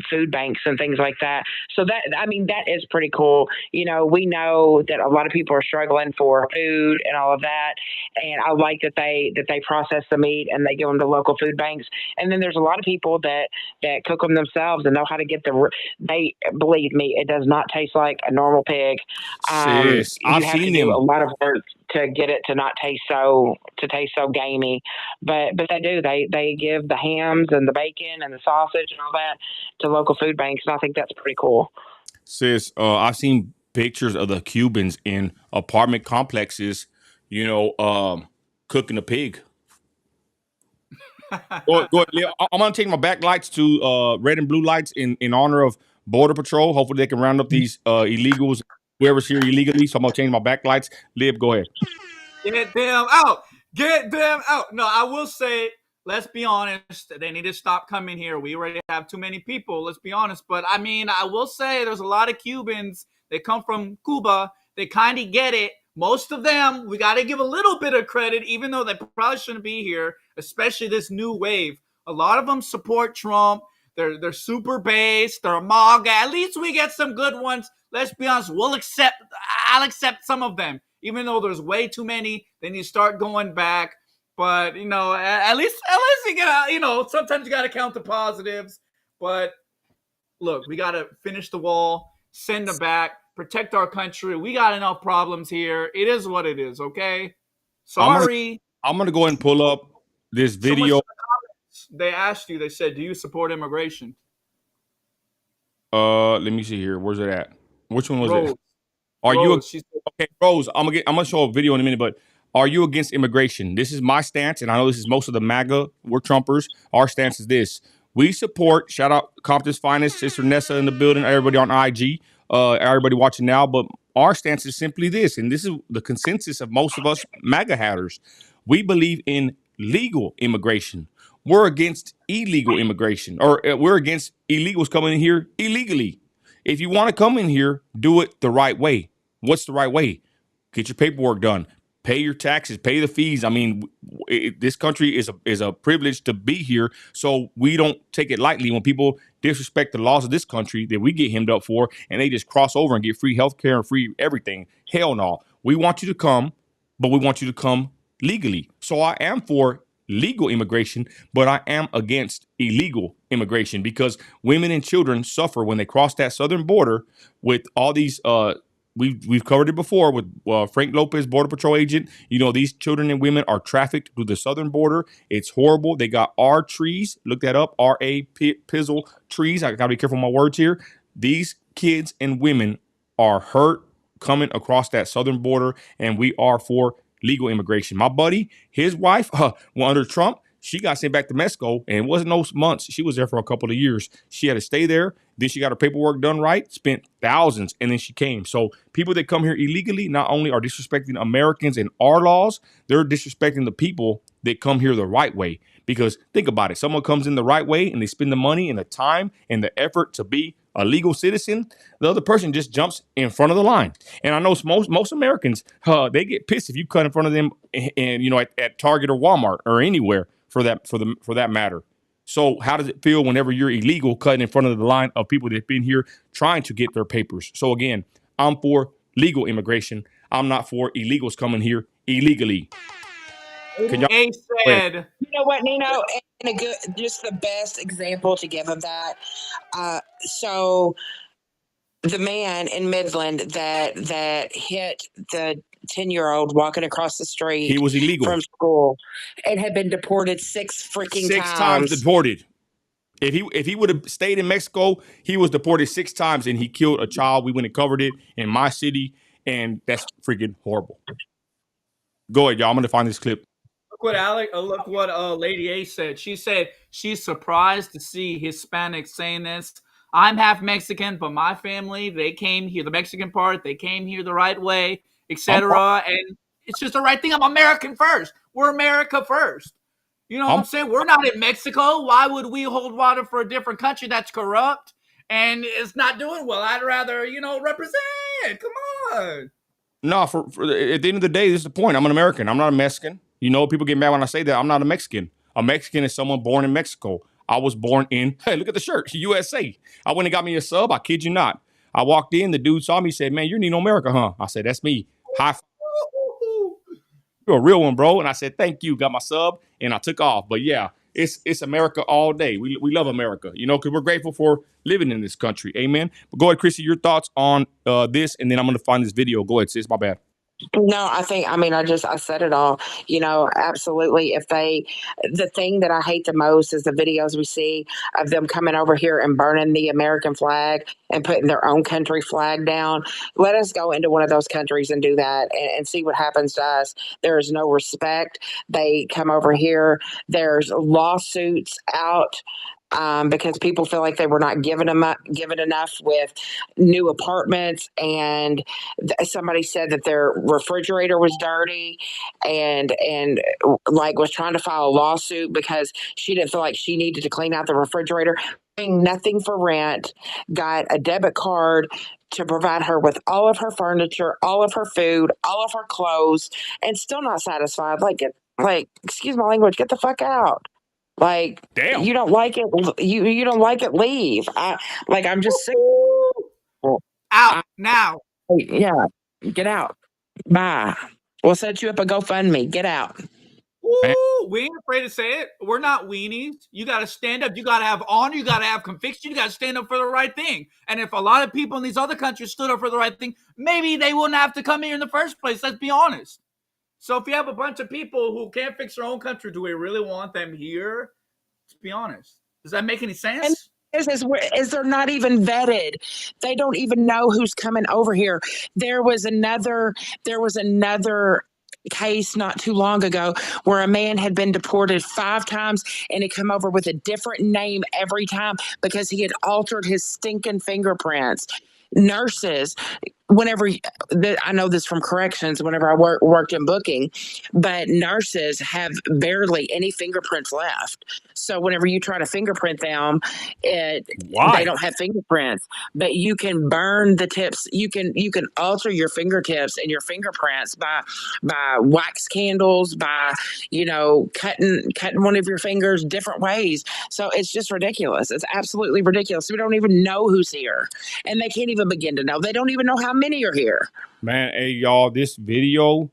food banks and things like that. So that is pretty cool. You know, we know that a lot of people are struggling for food and all of that, and I like that they process the meat and they give them to local food banks. And then there's a lot of people that cook them themselves and know how to get they believe me, it does not taste like a normal pig. Sis, I've seen them. A lot of work to get it to not taste so gamey, but they do. They give the hams and the bacon and the sausage and all that to local food banks, and I think that's pretty cool. Sis, I've seen pictures of the Cubans in apartment complexes, you know, cooking a pig. Go ahead. I'm gonna take my backlights to red and blue lights in honor of Border Patrol. Hopefully they can round up these illegals, whoever's here illegally. So I'm gonna change my backlights. Lib, go ahead. Get them out. Get them out. No, I will say, let's be honest. They need to stop coming here. We already have too many people. Let's be honest. But I mean, I will say there's a lot of Cubans that come from Cuba. They kind of get it. Most of them, we got to give a little bit of credit, even though they probably shouldn't be here, especially this new wave. A lot of them support Trump. They're super base. They're MAGA. At least we get some good ones. Let's be honest. I'll accept some of them. Even though there's way too many, then you start going back. But, you know, at least you get, you know, sometimes you got to count the positives. But, look, we got to finish the wall, send them back, protect our country. We got enough problems here. It is what it is, okay? Sorry. I'm going to go ahead and pull up this video. They asked you, they said, do you support immigration? Let me see here. Where's it at? Which one was it? Okay, Rose, I'm gonna show a video in a minute, but are you against immigration? This is my stance, and I know this is most of the MAGA. We're Trumpers. Our stance is this. We support, shout out Compton's Finest, Sister Nessa in the building, everybody on IG, everybody watching now, but our stance is simply this, and this is the consensus of most of us MAGA hatters. We believe in legal immigration. we're against illegal immigration, or we're against illegals coming in here illegally. If you want to come in here, do it the right way. What's the right way? Get your paperwork done. Pay your taxes. Pay the fees. I mean, this country is a privilege to be here, so we don't take it lightly when people disrespect the laws of this country that we get hemmed up for, and they just cross over and get free health care and free everything. Hell no. We want you to come, but we want you to come legally. So I am for legal immigration, but I am against illegal immigration because women and children suffer when they cross that southern border with all these we've covered it before with Frank Lopez, Border Patrol agent. You know, these children and women are trafficked through the southern border. It's horrible. They got R trees. Look that up. R-A pizzle trees. I gotta be careful with my words here. These kids and women are hurt coming across that southern border, and we are for legal immigration. My buddy, his wife, under Trump, she got sent back to Mexico, and it wasn't no months. She was there for a couple of years. She had to stay there. Then she got her paperwork done right, spent thousands, and then she came. So people that come here illegally not only are disrespecting Americans and our laws, they're disrespecting the people that come here the right way. Because think about it. Someone comes in the right way and they spend the money and the time and the effort to be a legal citizen. The other person just jumps in front of the line. And I know most Americans, they get pissed if you cut in front of them and you know, at Target or Walmart or anywhere for that matter. So how does it feel whenever you're illegal cutting in front of the line of people that've been here trying to get their papers? So again, I'm for legal immigration. I'm not for illegals coming here illegally. Can y'all said, you know what, Nino, and just the best example to give of that. So the man in Midland that hit the 10-year-old walking across the street, he was illegal from school and had been deported six times deported. If he would have stayed in Mexico, he was deported 6 times and he killed a child. We went and covered it in my city, and that's freaking horrible. Go ahead, y'all. I'm gonna find this clip. Look what Lady A said. She said she's surprised to see Hispanics saying this. I'm half Mexican, but my family, they came here, the Mexican part, they came here the right way, etc. And it's just the right thing. I'm American first. We're America first. You know what I'm saying? We're not in Mexico. Why would we hold water for a different country that's corrupt and is not doing well? I'd rather, represent. Come on. No, for at the end of the day, this is the point. I'm an American. I'm not a Mexican. You know, people get mad when I say that. I'm not a Mexican. A Mexican is someone born in Mexico. I was born in, hey, look at the shirt, USA. I went and got me a sub. I kid you not. I walked in. The dude saw me, said, man, you're Nino America, huh? I said, that's me. High five. You're a real one, bro. And I said, thank you. Got my sub, and I took off. But yeah, it's America all day. We love America, because we're grateful for living in this country. Amen. But go ahead, Christi, your thoughts on this, and then I'm going to find this video. Go ahead, sis. My bad. No, I said it all, absolutely. The thing that I hate the most is the videos we see of them coming over here and burning the American flag and putting their own country flag down. Let us go into one of those countries and do that and see what happens to us. There is no respect. They come over here. There's lawsuits out. Because people feel like they were not given enough with new apartments, and somebody said that their refrigerator was dirty, and like was trying to file a lawsuit because she didn't feel like she needed to clean out the refrigerator. Paying nothing for rent, got a debit card to provide her with all of her furniture, all of her food, all of her clothes, and still not satisfied. Excuse my language, get the fuck out. Damn. You don't like it. You don't like it. Leave. I'm just sick. Out now. Yeah, get out. Bye. We'll set you up a GoFundMe. Get out. Ooh, we ain't afraid to say it. We're not weenies. You got to stand up. You got to have honor. You got to have conviction. You got to stand up for the right thing. And if a lot of people in these other countries stood up for the right thing, maybe they wouldn't have to come here in the first place. Let's be honest. So if you have a bunch of people who can't fix their own country, do we really want them here? Let's be honest. Does that make any sense? Is they're not even vetted. They don't even know who's coming over here. There was another case not too long ago where a man had been deported 5 times and he come over with a different name every time because he had altered his stinking fingerprints. Nurses whenever I know this from corrections, whenever I worked in booking, but nurses have barely any fingerprints left. So whenever you try to fingerprint them, they Why? don't have fingerprints. But you can burn the tips. You can alter your fingertips and your fingerprints by wax candles, by cutting one of your fingers different ways. So it's just ridiculous. It's absolutely ridiculous. We don't even know who's here, and they can't even begin to know. They don't even know how many are here. Man, hey y'all, this video,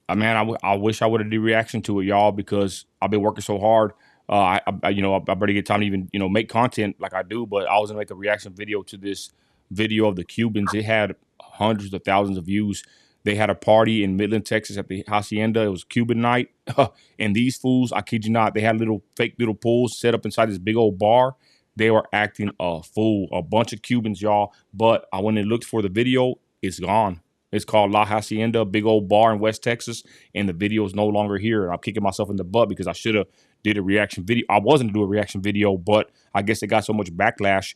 I wish I would have did reaction to it, y'all, because I've been working so hard. I better get time to even make content like I do. But I was gonna make a reaction video to this video of the Cubans. It had hundreds of thousands of views. They had a party in Midland, Texas, at the hacienda. It was Cuban night, and these fools, I kid you not, they had fake little pools set up inside this big old bar. They were acting a fool, a bunch of Cubans, y'all. But I went and looked for the video. It's gone. It's called La Hacienda, big old bar in West Texas, and the video is no longer here. And I'm kicking myself in the butt because I should have did a reaction video. I wasn't to do a reaction video, but I guess it got so much backlash.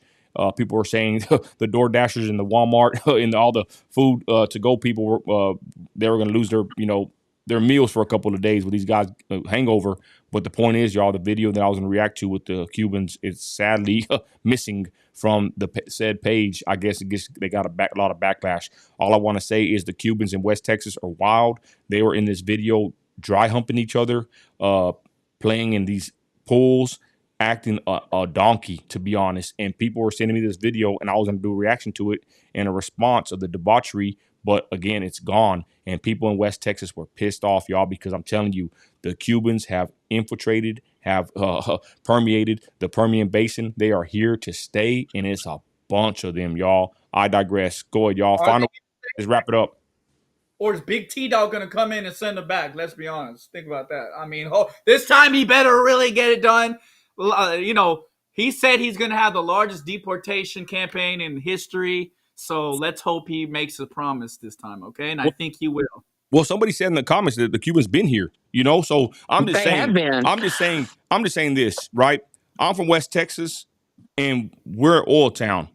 People were saying the Door Dashers and the Walmart and all the food to go people were they were going to lose their meals for a couple of days with these guys hangover. But the point is, y'all, the video that I was going to react to with the Cubans is sadly missing from the said page. I guess they got a lot of backlash. All I want to say is the Cubans in West Texas are wild. They were in this video dry humping each other, playing in these pools, acting a donkey, to be honest. And people were sending me this video, and I was going to do a reaction to it in a response of the debauchery. But again, it's gone. And people in West Texas were pissed off, y'all, because I'm telling you, the Cubans have infiltrated, have permeated the Permian Basin. They are here to stay, and it's a bunch of them, y'all. I digress. Go ahead, y'all. Let's wrap it up. Or is Big T Dog going to come in and send them back? Let's be honest. Think about that. I mean, this time he better really get it done. He said he's going to have the largest deportation campaign in history. So let's hope he makes a promise this time, okay? And I think he will. Well, somebody said in the comments that the Cubans been here, So I'm just saying this, right? I'm from West Texas, and we're Oil Town.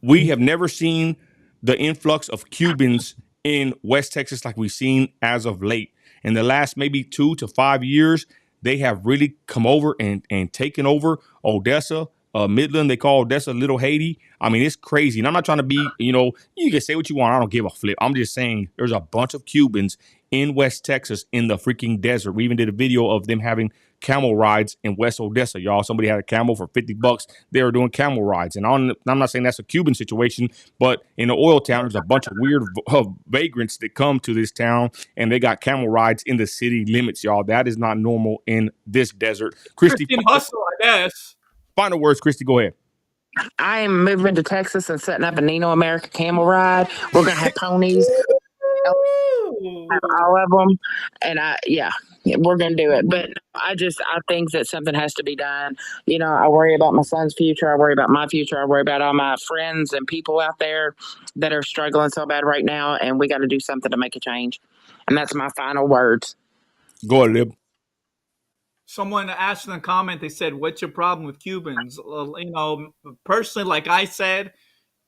We have never seen the influx of Cubans in West Texas like we've seen as of late. In the last maybe 2 to 5 years, they have really come over and taken over Odessa, Midland. They call Odessa Little Haiti. I mean, it's crazy. And I'm not trying to be, you can say what you want. I don't give a flip. I'm just saying there's a bunch of Cubans in West Texas in the freaking desert. We even did a video of them having camel rides in West Odessa, y'all. Somebody had a camel for $50. They were doing camel rides. And I'm not saying that's a Cuban situation, but in the oil town, there's a bunch of weird vagrants that come to this town, and they got camel rides in the city limits, y'all. That is not normal in this desert. Christi, hustle, I guess. Final words, Christi, go ahead. I am moving to Texas and setting up a Nino America camel ride. We're going to have ponies, all of them. And we're going to do it. But I think that something has to be done. I worry about my son's future. I worry about my future. I worry about all my friends and people out there that are struggling so bad right now. And we got to do something to make a change. And that's my final words. Go ahead, Lib. Someone asked in the comment, they said, what's your problem with Cubans? Personally, like I said,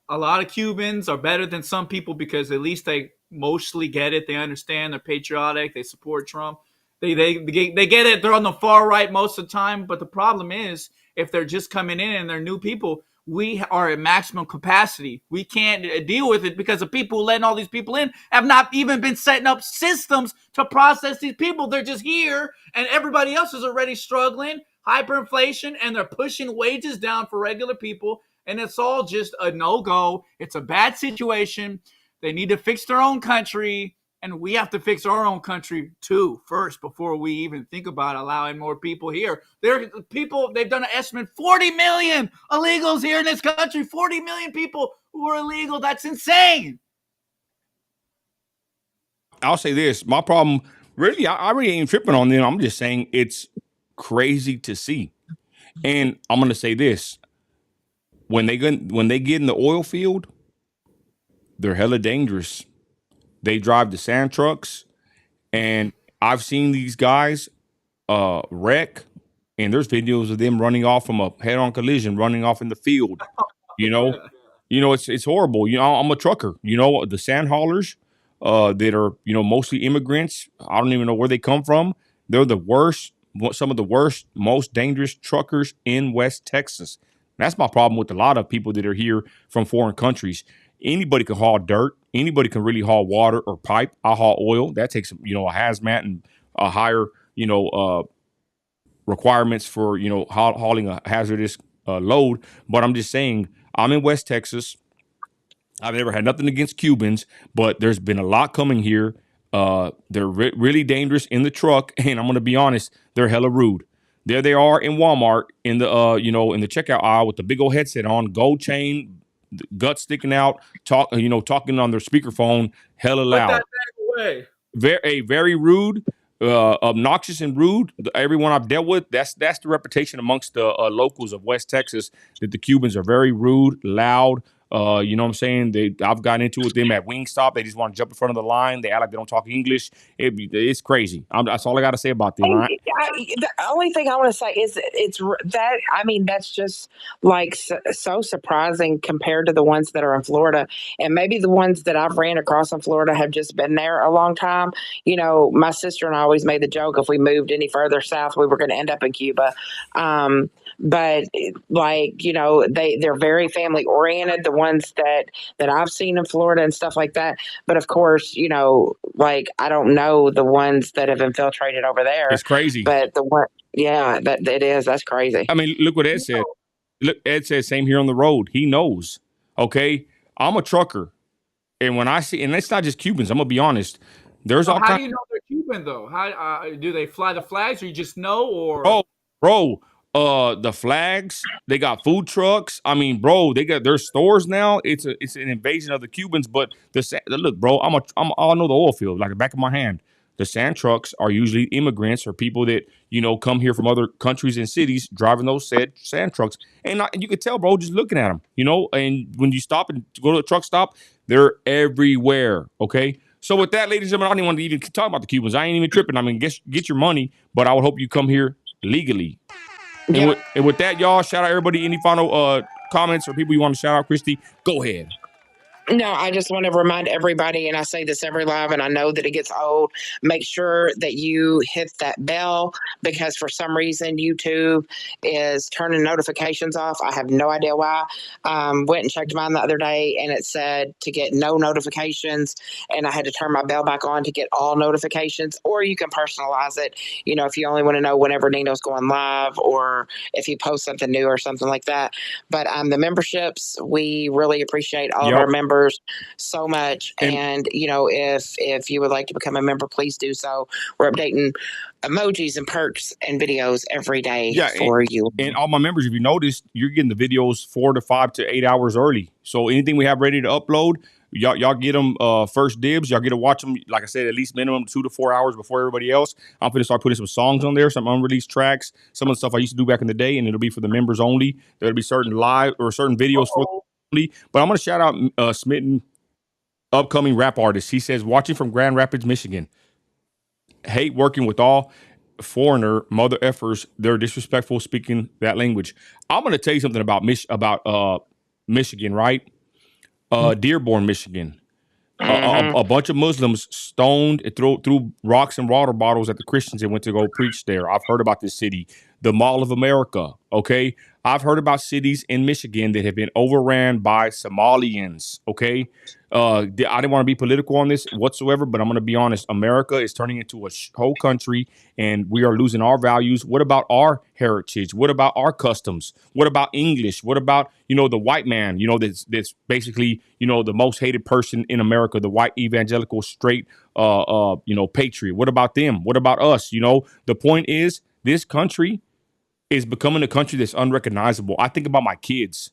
a lot of Cubans are better than some people because at least they mostly get it. They understand. They're patriotic. They support Trump. They get it. They're on the far right most of the time. But the problem is, if they're just coming in and they're new people, we are at maximum capacity. We can't deal with it because the people letting all these people in have not even been setting up systems to process these people. They're just here, and everybody else is already struggling, hyperinflation, and they're pushing wages down for regular people, and it's all just a no-go. It's a bad situation. They need to fix their own country, and we have to fix our own country too first before we even think about allowing more people here. They've done an estimate 40 million illegals here in this country. 40 million people who are illegal. That's insane. I'll say this. My problem, really, I really ain't tripping on them. I'm just saying it's crazy to see. And I'm going to say this. When they get in the oil field, they're hella dangerous. They drive the sand trucks, and I've seen these guys wreck, and there's videos of them running off from a head-on collision, running off in the field, You know, it's horrible. You know, I'm a trucker. You know, the sand haulers that are, you know, mostly immigrants. I don't even know where they come from. They're the worst, some of the worst, most dangerous truckers in West Texas. That's my problem with a lot of people that are here from foreign countries. Anybody can haul dirt. Anybody can really haul water or pipe. I haul oil. That takes, you know, a hazmat and a higher, you know, requirements for, you know, hauling a hazardous load. But I'm just saying, I'm in West Texas. I've never had nothing against Cubans, but there's been a lot coming here. They're really dangerous in the truck, and I'm gonna be honest, they're hella rude. There they are in Walmart in the you know, in the checkout aisle with the big old headset on, gold chain, guts sticking out, talking on their speakerphone, hella Put loud. that bag away. Very rude, obnoxious and rude. Everyone I've dealt with, that's the reputation amongst the locals of West Texas, that the Cubans are very rude, loud. You know what I'm saying? I've gotten into it with them at Wingstop. They just want to jump in front of the line. They act like they don't talk English. It's crazy. That's all I got to say about them. All right. The only thing I want to say is that I mean, that's just like so surprising compared to the ones that are in Florida, and maybe the ones that I've ran across in Florida have just been there a long time. You know, my sister and I always made the joke, if we moved any further south, we were going to end up in Cuba. But like, you know, they're very family oriented, the ones that I've seen in Florida and stuff like that. But of course, you know, like, I don't know the ones that have infiltrated over there. It's crazy. But the one, yeah, that it is. That's crazy. I mean, look what Ed said. Look, Ed said same here on the road. He knows. Okay, I'm a trucker, and when I see, and it's not just Cubans. I'm gonna be honest. There's all How kinds. do you know they're Cuban though? How do they fly the flags, or you just know? Or Bro, the flags, they got food trucks. I mean, bro, they got their stores now. It's an invasion of the Cubans. But look, bro, I know the oil field like the back of my hand. The sand trucks are usually immigrants or people that, you know, come here from other countries and cities driving those said sand trucks. And you can tell, bro, just looking at them, you know. And when you stop and go to a truck stop, they're everywhere. Okay. So with that, ladies and gentlemen, I don't even want to even talk about the Cubans. I ain't even tripping. I mean, get your money, but I would hope you come here legally. Yeah. And with that, y'all, shout out everybody. Any final comments or people you want to shout out, Christy? Go ahead. No, I just want to remind everybody, and I say this every live, and I know that it gets old. Make sure that you hit that bell, because for some reason YouTube is turning notifications off. I have no idea why. Went and checked mine the other day, and it said to get no notifications, and I had to turn my bell back on to get all notifications. Or you can personalize it. You know, if you only want to know whenever Nino's going live, or if he posts something new or something like that. But the memberships, we really appreciate all of our members so much, and you know, if you would like to become a member, please do so. We're updating emojis and perks and videos every day for you. And all my members, if you noticed, you're getting the videos 4 to 5 to 8 hours early. So anything we have ready to upload, y'all get them first dibs. Y'all get to watch them, like I said, at least minimum 2 to 4 hours before everybody else. I'm going to start putting some songs on there, some unreleased tracks, some of the stuff I used to do back in the day, and it'll be for the members only. There'll be certain live or certain videos for. But I'm going to shout out Smitten, upcoming rap artist. He says, watching from Grand Rapids, Michigan. Hate working with all foreigner mother effers. They're disrespectful speaking that language. I'm going to tell you something about Michigan, right? Dearborn, Michigan. A bunch of Muslims stoned and threw rocks and water bottles at the Christians and went to go preach there. I've heard about this city, the Mall of America. Okay. I've heard about cities in Michigan that have been overran by Somalians. Okay. I didn't want to be political on this whatsoever, but I'm going to be honest. America is turning into a whole country, and we are losing our values. What about our heritage? What about our customs? What about English? What about, you know, the white man, you know, that's basically, you know, the most hated person in America, the white evangelical straight, you know, patriot. What about them? What about us? You know, the point is, this country is becoming a country that's unrecognizable. I think about my kids.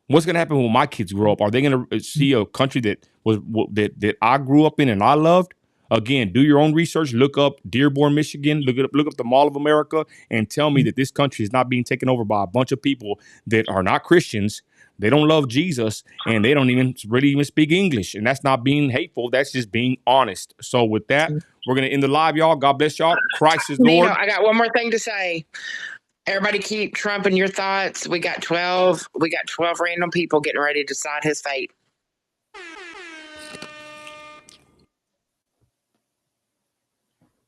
What's going to happen when my kids grow up? Are they going to see a country that I grew up in and I loved? Again, do your own research. Look up Dearborn, Michigan. Look up the Mall of America, and tell me that this country is not being taken over by a bunch of people that are not Christians. They don't love Jesus, and they don't even really speak English. And that's not being hateful. That's just being honest. So with that, we're going to end the live, y'all. God bless y'all. Christ is Lord. I got one more thing to say. Everybody keep Trump in your thoughts. We got 12 random people getting ready to decide his fate.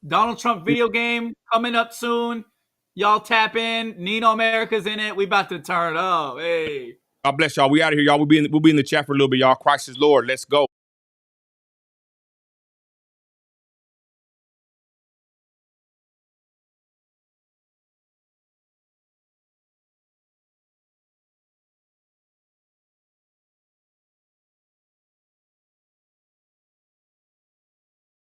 Donald Trump video game coming up soon. Y'all tap in. Nino America's in it. We about to turn up. Hey. God bless y'all. We out of here, y'all. We'll be in the chat for a little bit, y'all. Christ is Lord. Let's go.